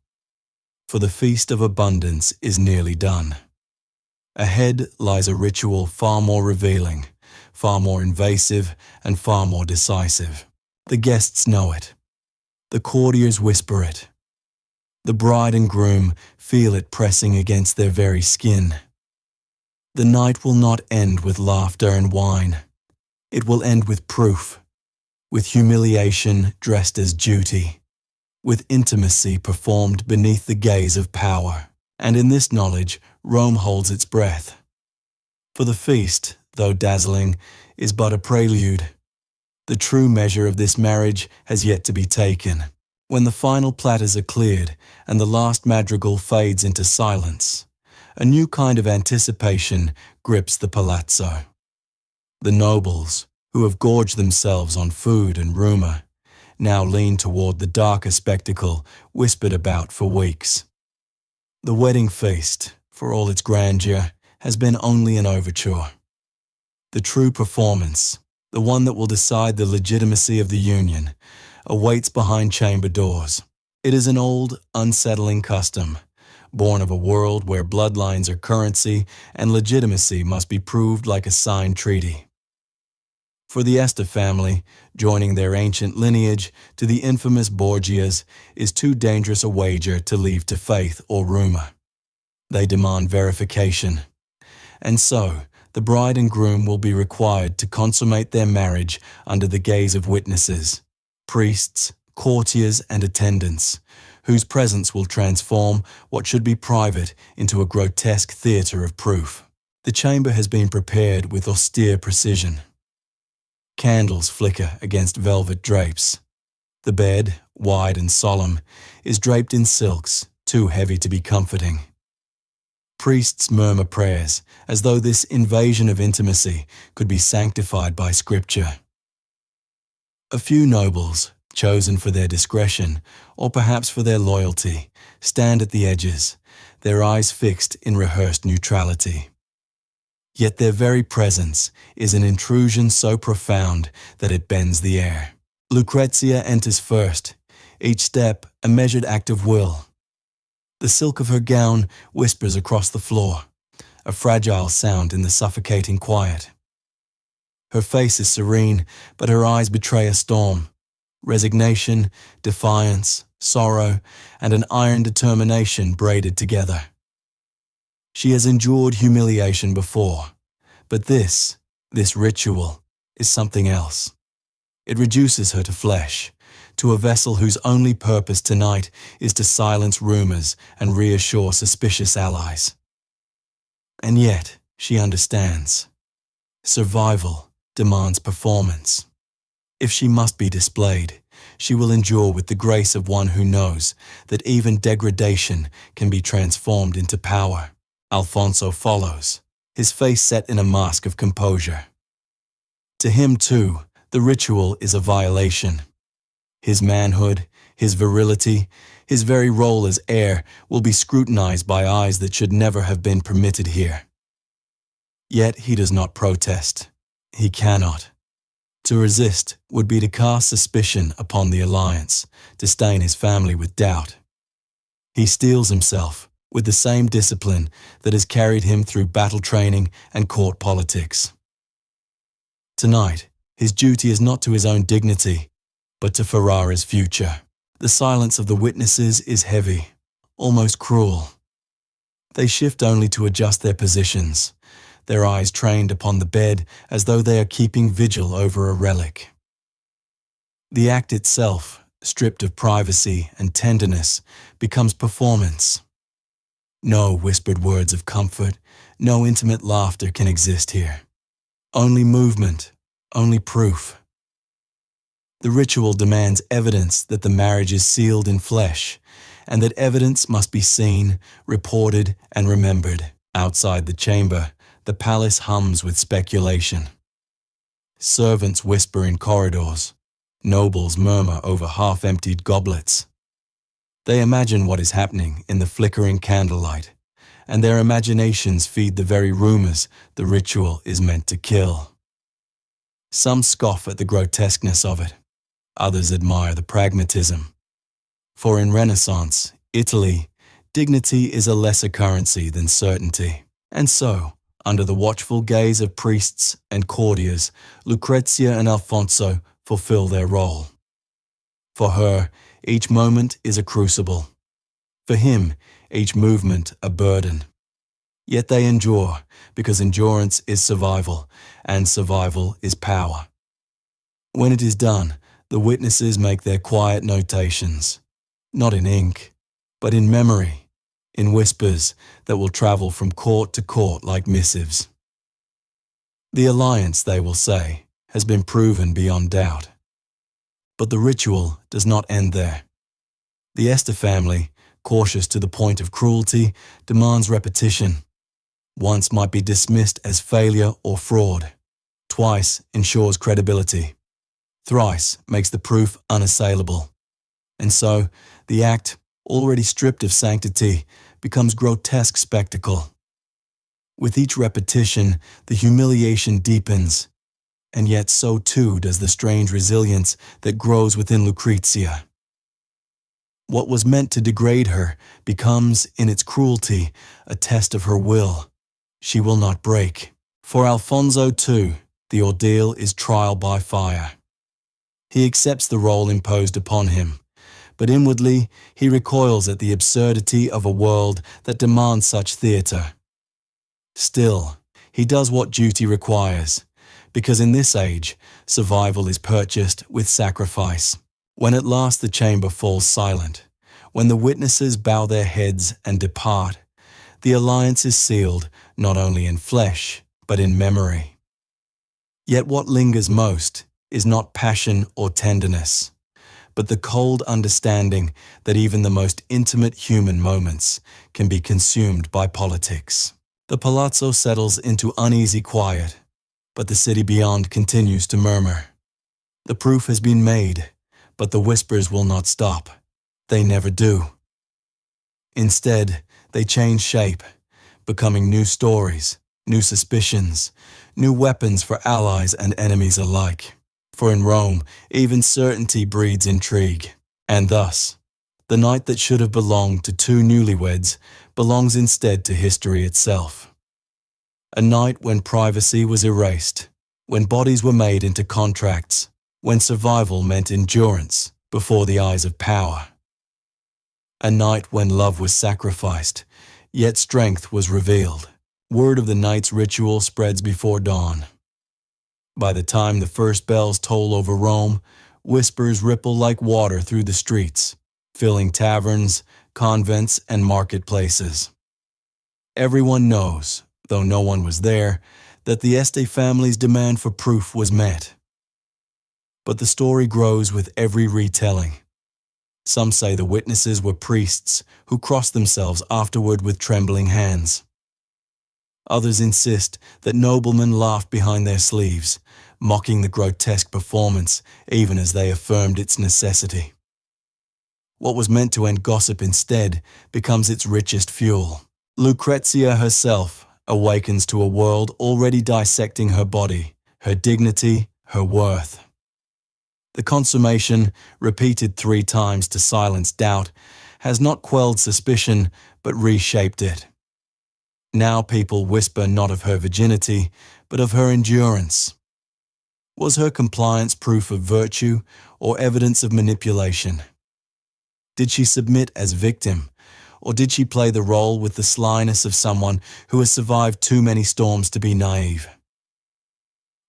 For the feast of abundance is nearly done. Ahead lies a ritual far more revealing, far more invasive, and far more decisive. The guests know it. The courtiers whisper it. The bride and groom feel it pressing against their very skin. The night will not end with laughter and wine. It will end with proof, with humiliation dressed as duty, with intimacy performed beneath the gaze of power. And in this knowledge, Rome holds its breath. For the feast, though dazzling, is but a prelude. The true measure of this marriage has yet to be taken. When the final platters are cleared and the last madrigal fades into silence, a new kind of anticipation grips the palazzo. The nobles, who have gorged themselves on food and rumor, now lean toward the darker spectacle whispered about for weeks. The wedding feast, for all its grandeur, has been only an overture. The true performance, the one that will decide the legitimacy of the union, awaits behind chamber doors. It is an old, unsettling custom, born of a world where bloodlines are currency and legitimacy must be proved like a signed treaty. For the Este family, joining their ancient lineage to the infamous Borgias is too dangerous a wager to leave to faith or rumor. They demand verification. And so, the bride and groom will be required to consummate their marriage under the gaze of witnesses, priests, courtiers, and attendants, whose presence will transform what should be private into a grotesque theatre of proof. The chamber has been prepared with austere precision. Candles flicker against velvet drapes. The bed, wide and solemn, is draped in silks, too heavy to be comforting. Priests murmur prayers, as though this invasion of intimacy could be sanctified by scripture. A few nobles, chosen for their discretion, or perhaps for their loyalty, stand at the edges, their eyes fixed in rehearsed neutrality. Yet their very presence is an intrusion so profound that it bends the air. Lucrezia enters first, each step a measured act of will. The silk of her gown whispers across the floor, a fragile sound in the suffocating quiet. Her face is serene, but her eyes betray a storm. Resignation, defiance, sorrow, and an iron determination braided together. She has endured humiliation before, but this ritual, is something else. It reduces her to flesh, to a vessel whose only purpose tonight is to silence rumors and reassure suspicious allies. And yet, she understands. Survival demands performance. If she must be displayed, she will endure with the grace of one who knows that even degradation can be transformed into power. Alfonso follows, his face set in a mask of composure. To him, too, the ritual is a violation. His manhood, his virility, his very role as heir will be scrutinized by eyes that should never have been permitted here. Yet he does not protest. He cannot. To resist would be to cast suspicion upon the alliance, to stain his family with doubt. He steels himself with the same discipline that has carried him through battle training and court politics. Tonight, his duty is not to his own dignity, but to Ferrara's future. The silence of the witnesses is heavy, almost cruel. They shift only to adjust their positions, their eyes trained upon the bed as though they are keeping vigil over a relic. The act itself, stripped of privacy and tenderness, becomes performance. No whispered words of comfort, no intimate laughter can exist here. Only movement, only proof. The ritual demands evidence that the marriage is sealed in flesh, and that evidence must be seen, reported, and remembered. Outside the chamber, the palace hums with speculation. Servants whisper in corridors. Nobles murmur over half-emptied goblets. They imagine what is happening in the flickering candlelight, and their imaginations feed the very rumors the ritual is meant to kill. Some scoff at the grotesqueness of it. Others admire the pragmatism. For in Renaissance, Italy, dignity is a lesser currency than certainty. And so, under the watchful gaze of priests and courtiers, Lucrezia and Alfonso fulfill their role. For her, each moment is a crucible. For him, each movement a burden. Yet they endure, because endurance is survival, and survival is power. When it is done, the witnesses make their quiet notations, not in ink, but in memory, in whispers that will travel from court to court like missives. The alliance, they will say, has been proven beyond doubt. But the ritual does not end there. The Este family, cautious to the point of cruelty, demands repetition. Once might be dismissed as failure or fraud. Twice ensures credibility. Thrice makes the proof unassailable. And so, the act, already stripped of sanctity, becomes grotesque spectacle. With each repetition, the humiliation deepens, and yet so too does the strange resilience that grows within Lucrezia. What was meant to degrade her becomes, in its cruelty, a test of her will. She will not break. For Alfonso, too, the ordeal is trial by fire. He accepts the role imposed upon him, but inwardly he recoils at the absurdity of a world that demands such theatre. Still, he does what duty requires, because in this age, survival is purchased with sacrifice. When at last the chamber falls silent, when the witnesses bow their heads and depart, the alliance is sealed not only in flesh, but in memory. Yet what lingers most is not passion or tenderness, but the cold understanding that even the most intimate human moments can be consumed by politics. The palazzo settles into uneasy quiet, but the city beyond continues to murmur. The proof has been made, but the whispers will not stop. They never do. Instead, they change shape, becoming new stories, new suspicions, new weapons for allies and enemies alike. For in Rome, even certainty breeds intrigue. And thus, the night that should have belonged to two newlyweds belongs instead to history itself. A night when privacy was erased, when bodies were made into contracts, when survival meant endurance before the eyes of power. A night when love was sacrificed, yet strength was revealed. Word of the night's ritual spreads before dawn. By the time the first bells toll over Rome, whispers ripple like water through the streets, filling taverns, convents, and marketplaces. Everyone knows, though no one was there, that the Este family's demand for proof was met. But the story grows with every retelling. Some say the witnesses were priests who crossed themselves afterward with trembling hands. Others insist that noblemen laughed behind their sleeves, mocking the grotesque performance even as they affirmed its necessity. What was meant to end gossip instead becomes its richest fuel. Lucrezia herself awakens to a world already dissecting her body, her dignity, her worth. The consummation, repeated 3 times to silence doubt, has not quelled suspicion but reshaped it. Now people whisper not of her virginity, but of her endurance. Was her compliance proof of virtue or evidence of manipulation? Did she submit as victim, or did she play the role with the slyness of someone who has survived too many storms to be naive?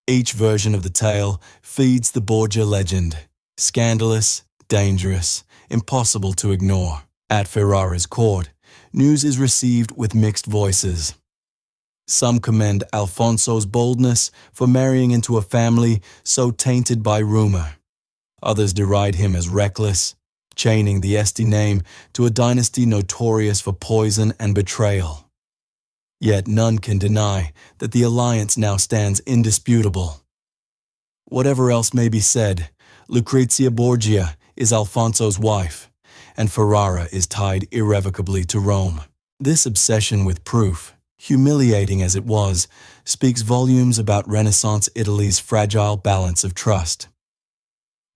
Each version of the tale feeds the Borgia legend, scandalous, dangerous, impossible to ignore. At Ferrara's court, news is received with mixed voices. Some commend Alfonso's boldness for marrying into a family so tainted by rumor. Others deride him as reckless, chaining the Este name to a dynasty notorious for poison and betrayal. Yet none can deny that the alliance now stands indisputable. Whatever else may be said, Lucrezia Borgia is Alfonso's wife, and Ferrara is tied irrevocably to Rome. This obsession with proof, humiliating as it was, speaks volumes about Renaissance Italy's fragile balance of trust.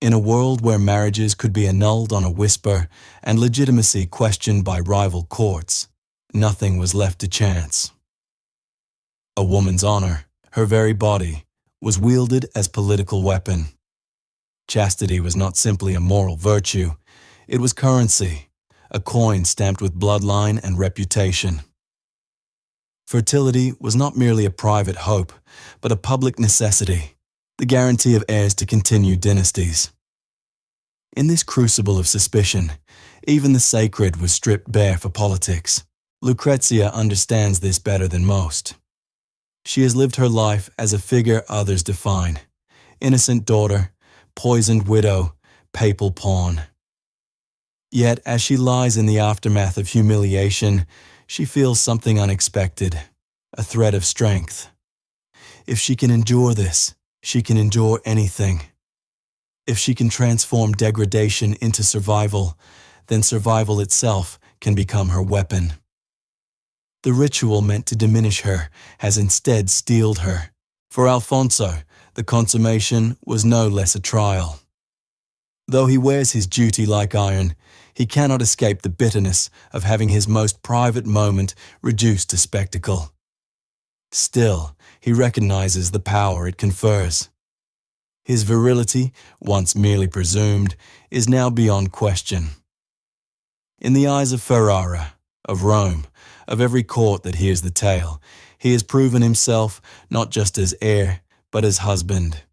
In a world where marriages could be annulled on a whisper and legitimacy questioned by rival courts, nothing was left to chance. A woman's honor, her very body, was wielded as political weapon. Chastity was not simply a moral virtue, it was currency, a coin stamped with bloodline and reputation. Fertility was not merely a private hope, but a public necessity, the guarantee of heirs to continue dynasties. In this crucible of suspicion, even the sacred was stripped bare for politics. Lucrezia understands this better than most. She has lived her life as a figure others define: innocent daughter, poisoned widow, papal pawn. Yet, as she lies in the aftermath of humiliation, she feels something unexpected, a thread of strength. If she can endure this, she can endure anything. If she can transform degradation into survival, then survival itself can become her weapon. The ritual meant to diminish her has instead steeled her. For Alfonso, the consummation was no less a trial. Though he wears his duty like iron, he cannot escape the bitterness of having his most private moment reduced to spectacle. Still, he recognizes the power it confers. His virility, once merely presumed, is now beyond question. In the eyes of Ferrara, of Rome, of every court that hears the tale, he has proven himself not just as heir, but as husband.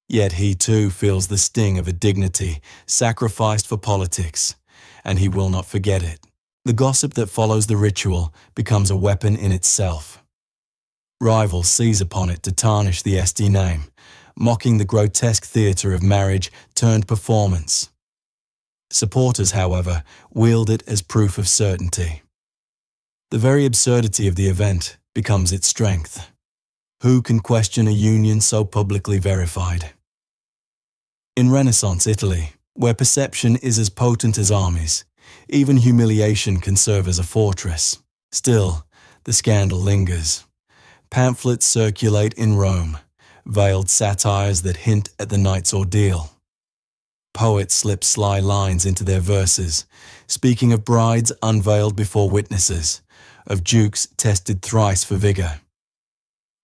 Yet he too feels the sting of a dignity sacrificed for politics, and he will not forget it. The gossip that follows the ritual becomes a weapon in itself. Rivals seize upon it to tarnish the Este name, mocking the grotesque theatre of marriage turned performance. Supporters, however, wield it as proof of certainty. The very absurdity of the event becomes its strength. Who can question a union so publicly verified? In Renaissance Italy, where perception is as potent as armies, even humiliation can serve as a fortress. Still, the scandal lingers. Pamphlets circulate in Rome, veiled satires that hint at the night's ordeal. Poets slip sly lines into their verses, speaking of brides unveiled before witnesses, of dukes tested thrice for vigor.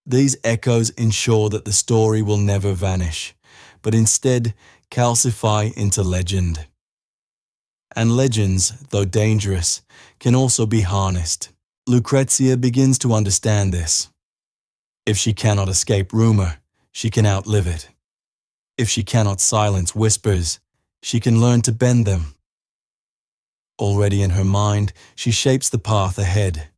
These echoes ensure that the story will never vanish, but instead calcify into legend. And legends, though dangerous, can also be harnessed. Lucrezia begins to understand this. If she cannot escape rumor, she can outlive it. If she cannot silence whispers, she can learn to bend them. Already in her mind, she shapes the path ahead.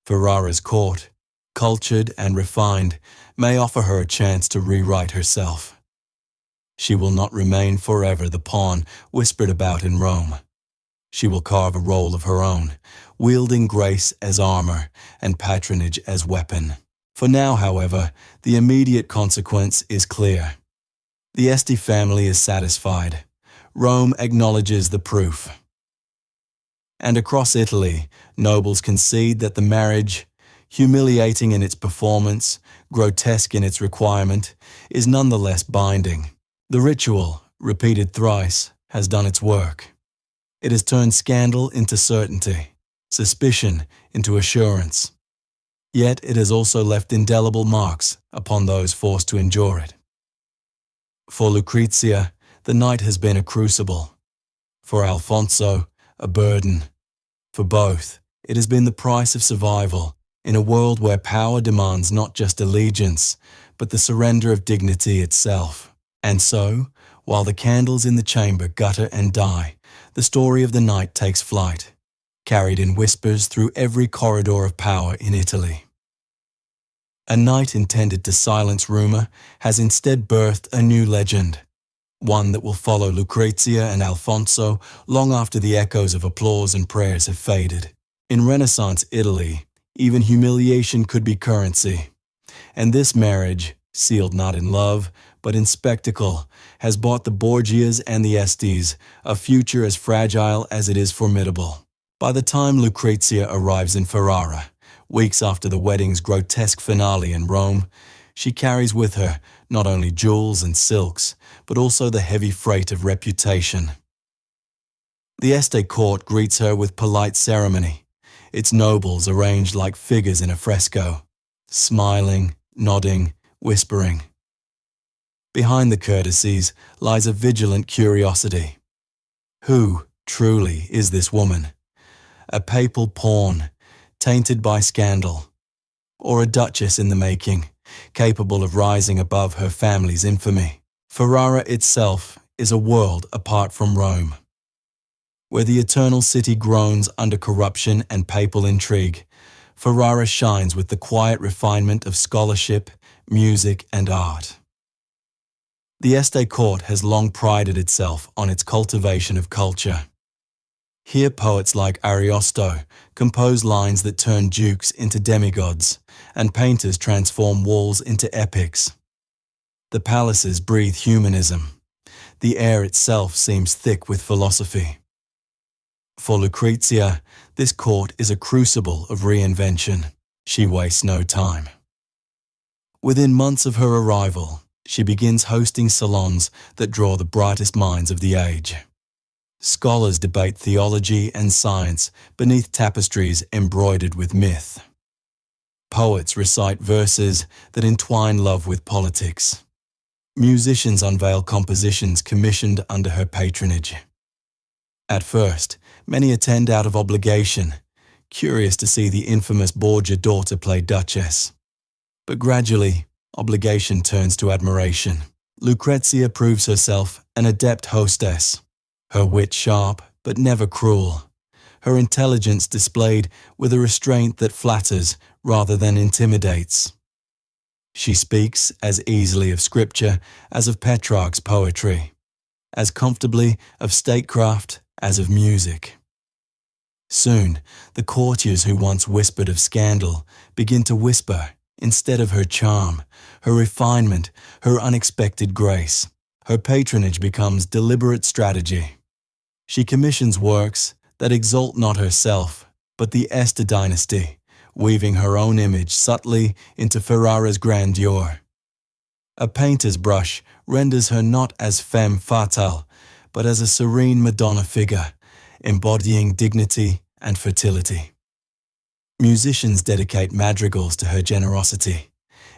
Ferrara's court, cultured and refined, may offer her a chance to rewrite herself. She will not remain forever the pawn whispered about in Rome. She will carve a role of her own, wielding grace as armor and patronage as weapon. For now, however, the immediate consequence is clear. The Este family is satisfied. Rome acknowledges the proof. And across Italy, nobles concede that the marriage, humiliating in its performance, grotesque in its requirement, is nonetheless binding. The ritual, repeated thrice, has done its work. It has turned scandal into certainty, suspicion into assurance. Yet it has also left indelible marks upon those forced to endure it. For Lucrezia, the night has been a crucible. For Alfonso, a burden. For both, it has been the price of survival in a world where power demands not just allegiance, but the surrender of dignity itself. And so, while the candles in the chamber gutter and die, the story of the night takes flight, carried in whispers through every corridor of power in Italy. A night intended to silence rumor has instead birthed a new legend, one that will follow Lucrezia and Alfonso long after the echoes of applause and prayers have faded. In Renaissance Italy, even humiliation could be currency, and this marriage, sealed not in love, but in spectacle, has bought the Borgias and the Estes a future as fragile as it is formidable. By the time Lucrezia arrives in Ferrara, weeks after the wedding's grotesque finale in Rome, she carries with her not only jewels and silks, but also the heavy freight of reputation. The Este court greets her with polite ceremony, its nobles arranged like figures in a fresco, smiling, nodding, whispering. Behind the courtesies lies a vigilant curiosity. Who, truly, is this woman? A papal pawn, tainted by scandal, or a duchess in the making, capable of rising above her family's infamy? Ferrara itself is a world apart from Rome, where the eternal city groans under corruption and papal intrigue. Ferrara shines with the quiet refinement of scholarship, music, and art. The Este court has long prided itself on its cultivation of culture. Here poets like Ariosto compose lines that turn dukes into demigods, and painters transform walls into epics. The palaces breathe humanism. The air itself seems thick with philosophy. For Lucrezia, this court is a crucible of reinvention. She wastes no time. Within months of her arrival, she begins hosting salons that draw the brightest minds of the age. Scholars debate theology and science beneath tapestries embroidered with myth. Poets recite verses that entwine love with politics. Musicians unveil compositions commissioned under her patronage. At first, many attend out of obligation, curious to see the infamous Borgia daughter play Duchess. But gradually, obligation turns to admiration. Lucrezia proves herself an adept hostess, her wit sharp but never cruel, her intelligence displayed with a restraint that flatters rather than intimidates. She speaks as easily of scripture as of Petrarch's poetry, as comfortably of statecraft as of music. Soon, the courtiers who once whispered of scandal begin to whisper, instead of her charm, her refinement, her unexpected grace. Her patronage becomes deliberate strategy. She commissions works that exalt not herself, but the Este dynasty, weaving her own image subtly into Ferrara's grandeur. A painter's brush renders her not as femme fatale, but as a serene Madonna figure, embodying dignity and fertility. Musicians dedicate madrigals to her generosity,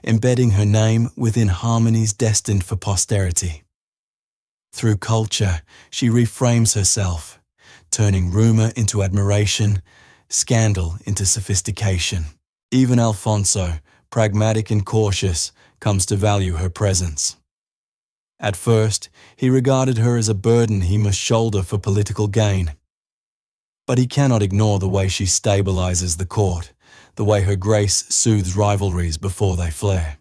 embedding her name within harmonies destined for posterity. Through culture, she reframes herself, turning rumor into admiration, scandal into sophistication. Even Alfonso, pragmatic and cautious, comes to value her presence. At first, he regarded her as a burden he must shoulder for political gain. But he cannot ignore the way she stabilizes the court, the way her grace soothes rivalries before they flare.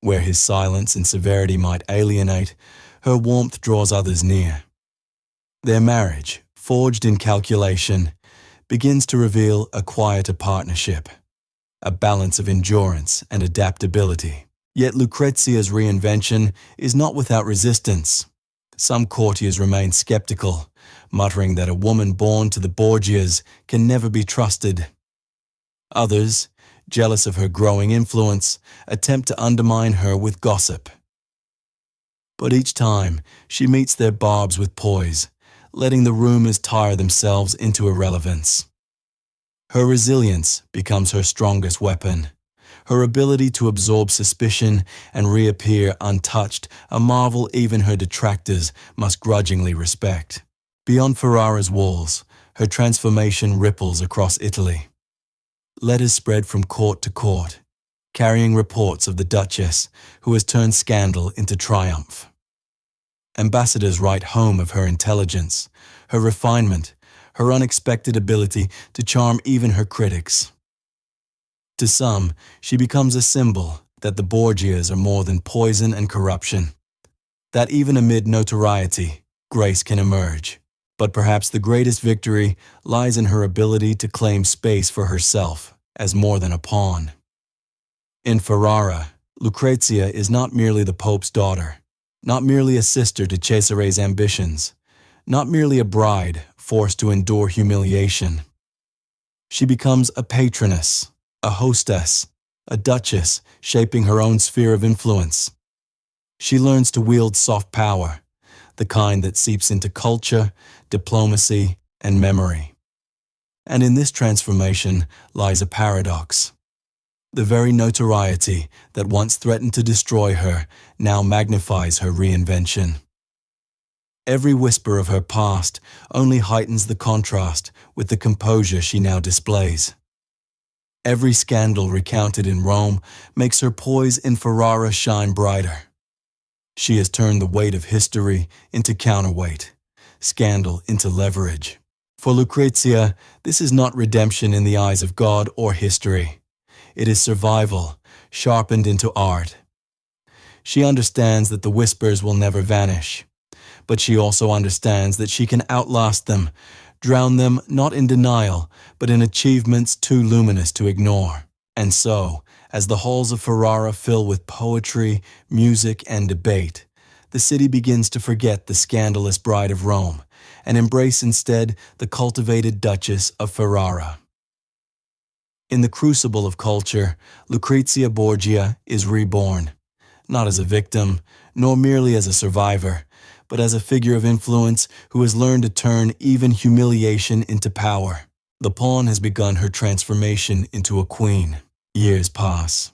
Where his silence and severity might alienate, her warmth draws others near. Their marriage, forged in calculation, begins to reveal a quieter partnership, a balance of endurance and adaptability. Yet Lucrezia's reinvention is not without resistance. Some courtiers remain skeptical, muttering that a woman born to the Borgias can never be trusted. Others, jealous of her growing influence, attempt to undermine her with gossip. But each time, she meets their barbs with poise, letting the rumors tire themselves into irrelevance. Her resilience becomes her strongest weapon. Her ability to absorb suspicion and reappear untouched, a marvel even her detractors must grudgingly respect. Beyond Ferrara's walls, her transformation ripples across Italy. Letters spread from court to court, carrying reports of the Duchess who has turned scandal into triumph. Ambassadors write home of her intelligence, her refinement, her unexpected ability to charm even her critics. To some, she becomes a symbol that the Borgias are more than poison and corruption, that even amid notoriety, grace can emerge. But perhaps the greatest victory lies in her ability to claim space for herself as more than a pawn. In Ferrara, Lucrezia is not merely the Pope's daughter, not merely a sister to Cesare's ambitions, not merely a bride forced to endure humiliation. She becomes a patroness, a hostess, a duchess shaping her own sphere of influence. She learns to wield soft power, the kind that seeps into culture, diplomacy, and memory. And in this transformation lies a paradox. The very notoriety that once threatened to destroy her now magnifies her reinvention. Every whisper of her past only heightens the contrast with the composure she now displays. Every scandal recounted in Rome makes her poise in Ferrara shine brighter. She has turned the weight of history into counterweight, scandal into leverage. For Lucrezia, this is not redemption in the eyes of God or history. It is survival, sharpened into art. She understands that the whispers will never vanish, but she also understands that she can outlast them, drown them not in denial, but in achievements too luminous to ignore. And so, as the halls of Ferrara fill with poetry, music, and debate, the city begins to forget the scandalous bride of Rome and embrace instead the cultivated Duchess of Ferrara. In the crucible of culture, Lucrezia Borgia is reborn, not as a victim, nor merely as a survivor, but as a figure of influence who has learned to turn even humiliation into power. The pawn has begun her transformation into a queen. Years pass,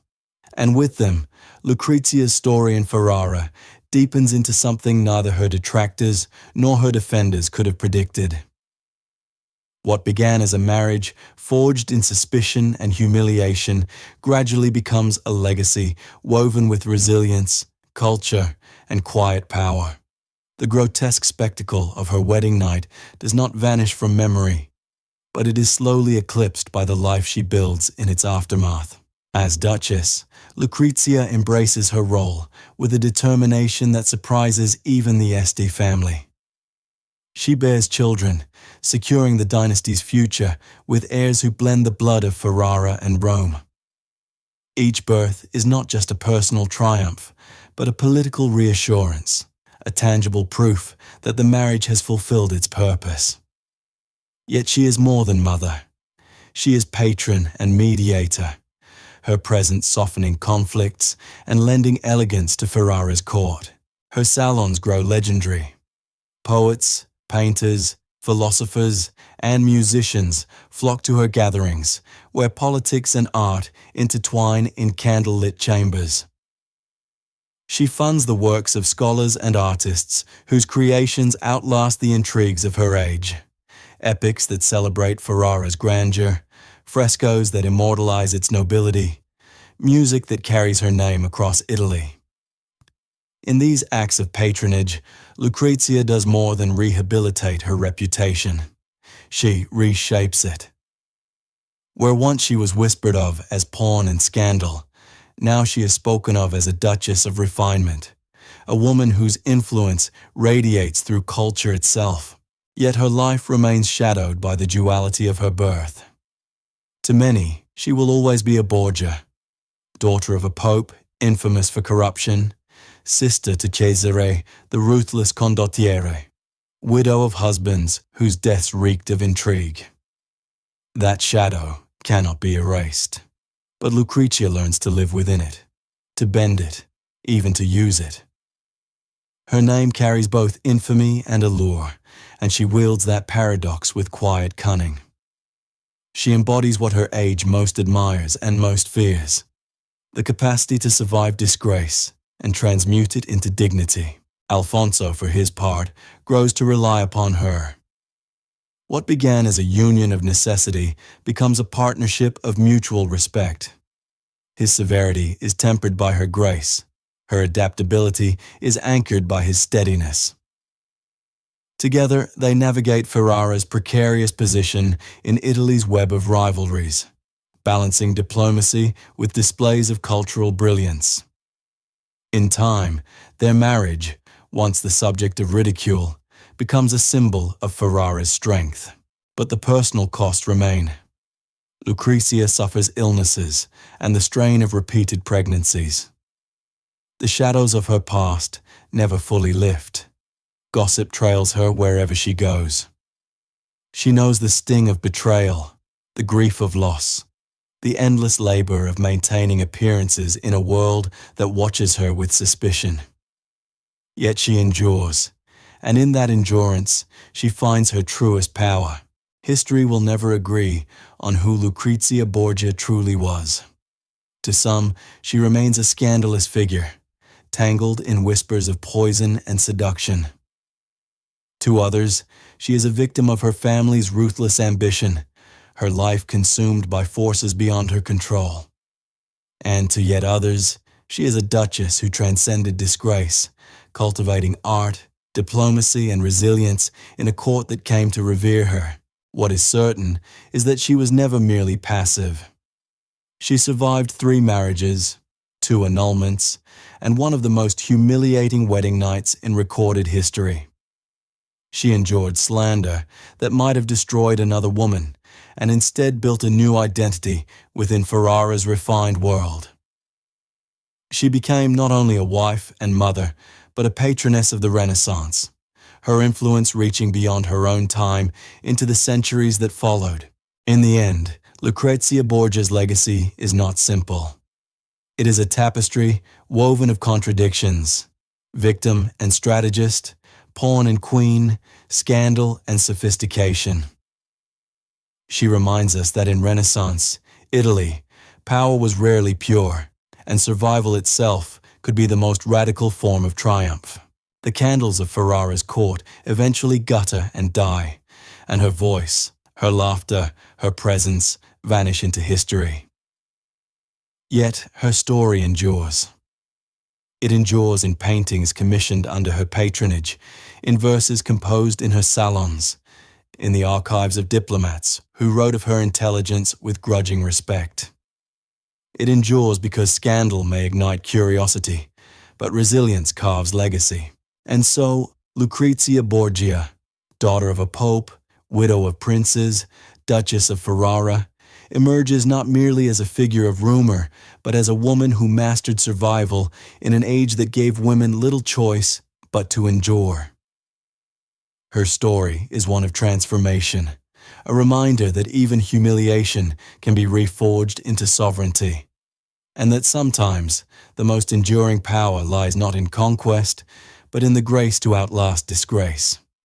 and with them, Lucrezia's story in Ferrara deepens into something neither her detractors nor her defenders could have predicted. What began as a marriage forged in suspicion and humiliation gradually becomes a legacy woven with resilience, culture, and quiet power. The grotesque spectacle of her wedding night does not vanish from memory, but it is slowly eclipsed by the life she builds in its aftermath. As Duchess, Lucrezia embraces her role with a determination that surprises even the Este family. She bears children, securing the dynasty's future with heirs who blend the blood of Ferrara and Rome. Each birth is not just a personal triumph, but a political reassurance, a tangible proof that the marriage has fulfilled its purpose. Yet she is more than mother. She is patron and mediator, her presence softening conflicts and lending elegance to Ferrara's court. Her salons grow legendary. Poets, painters, philosophers, and musicians flock to her gatherings, where politics and art intertwine in candlelit chambers. She funds the works of scholars and artists whose creations outlast the intrigues of her age. Epics that celebrate Ferrara's grandeur, frescoes that immortalize its nobility, music that carries her name across Italy. In these acts of patronage, Lucrezia does more than rehabilitate her reputation. She reshapes it. Where once she was whispered of as pawn and scandal, now she is spoken of as a duchess of refinement, a woman whose influence radiates through culture itself. Yet her life remains shadowed by the duality of her birth. To many, she will always be a Borgia, daughter of a pope infamous for corruption, sister to Cesare, the ruthless condottiere, widow of husbands whose deaths reeked of intrigue. That shadow cannot be erased, but Lucrezia learns to live within it, to bend it, even to use it. Her name carries both infamy and allure, and she wields that paradox with quiet cunning. She embodies what her age most admires and most fears, the capacity to survive disgrace and transmute it into dignity. Alfonso, for his part, grows to rely upon her. What began as a union of necessity becomes a partnership of mutual respect. His severity is tempered by her grace. Her adaptability is anchored by his steadiness. Together, they navigate Ferrara's precarious position in Italy's web of rivalries, balancing diplomacy with displays of cultural brilliance. In time, their marriage, once the subject of ridicule, becomes a symbol of Ferrara's strength. But the personal costs remain. Lucrezia suffers illnesses and the strain of repeated pregnancies. The shadows of her past never fully lift. Gossip trails her wherever she goes. She knows the sting of betrayal, the grief of loss, the endless labor of maintaining appearances in a world that watches her with suspicion. Yet she endures, and in that endurance, she finds her truest power. History will never agree on who Lucrezia Borgia truly was. To some, she remains a scandalous figure, tangled in whispers of poison and seduction. To others, she is a victim of her family's ruthless ambition, her life consumed by forces beyond her control. And to yet others, she is a duchess who transcended disgrace, cultivating art, diplomacy, and resilience in a court that came to revere her. What is certain is that she was never merely passive. She survived 3 marriages, 2 annulments, and one of the most humiliating wedding nights in recorded history. She endured slander that might have destroyed another woman, and instead built a new identity within Ferrara's refined world. She became not only a wife and mother, but a patroness of the Renaissance, her influence reaching beyond her own time into the centuries that followed. In the end, Lucrezia Borgia's legacy is not simple. It is a tapestry woven of contradictions, victim and strategist, pawn and queen, scandal and sophistication. She reminds us that in Renaissance, Italy, power was rarely pure, and survival itself could be the most radical form of triumph. The candles of Ferrara's court eventually gutter and die, and her voice, her laughter, her presence vanish into history. Yet her story endures. It endures in paintings commissioned under her patronage, in verses composed in her salons, in the archives of diplomats who wrote of her intelligence with grudging respect. It endures because scandal may ignite curiosity, but resilience carves legacy. And so, Lucrezia Borgia, daughter of a pope, widow of princes, Duchess of Ferrara, emerges not merely as a figure of rumor, but as a woman who mastered survival in an age that gave women little choice but to endure. Her story is one of transformation, a reminder that even humiliation can be reforged into sovereignty, and that sometimes the most enduring power lies not in conquest, but in the grace to outlast disgrace.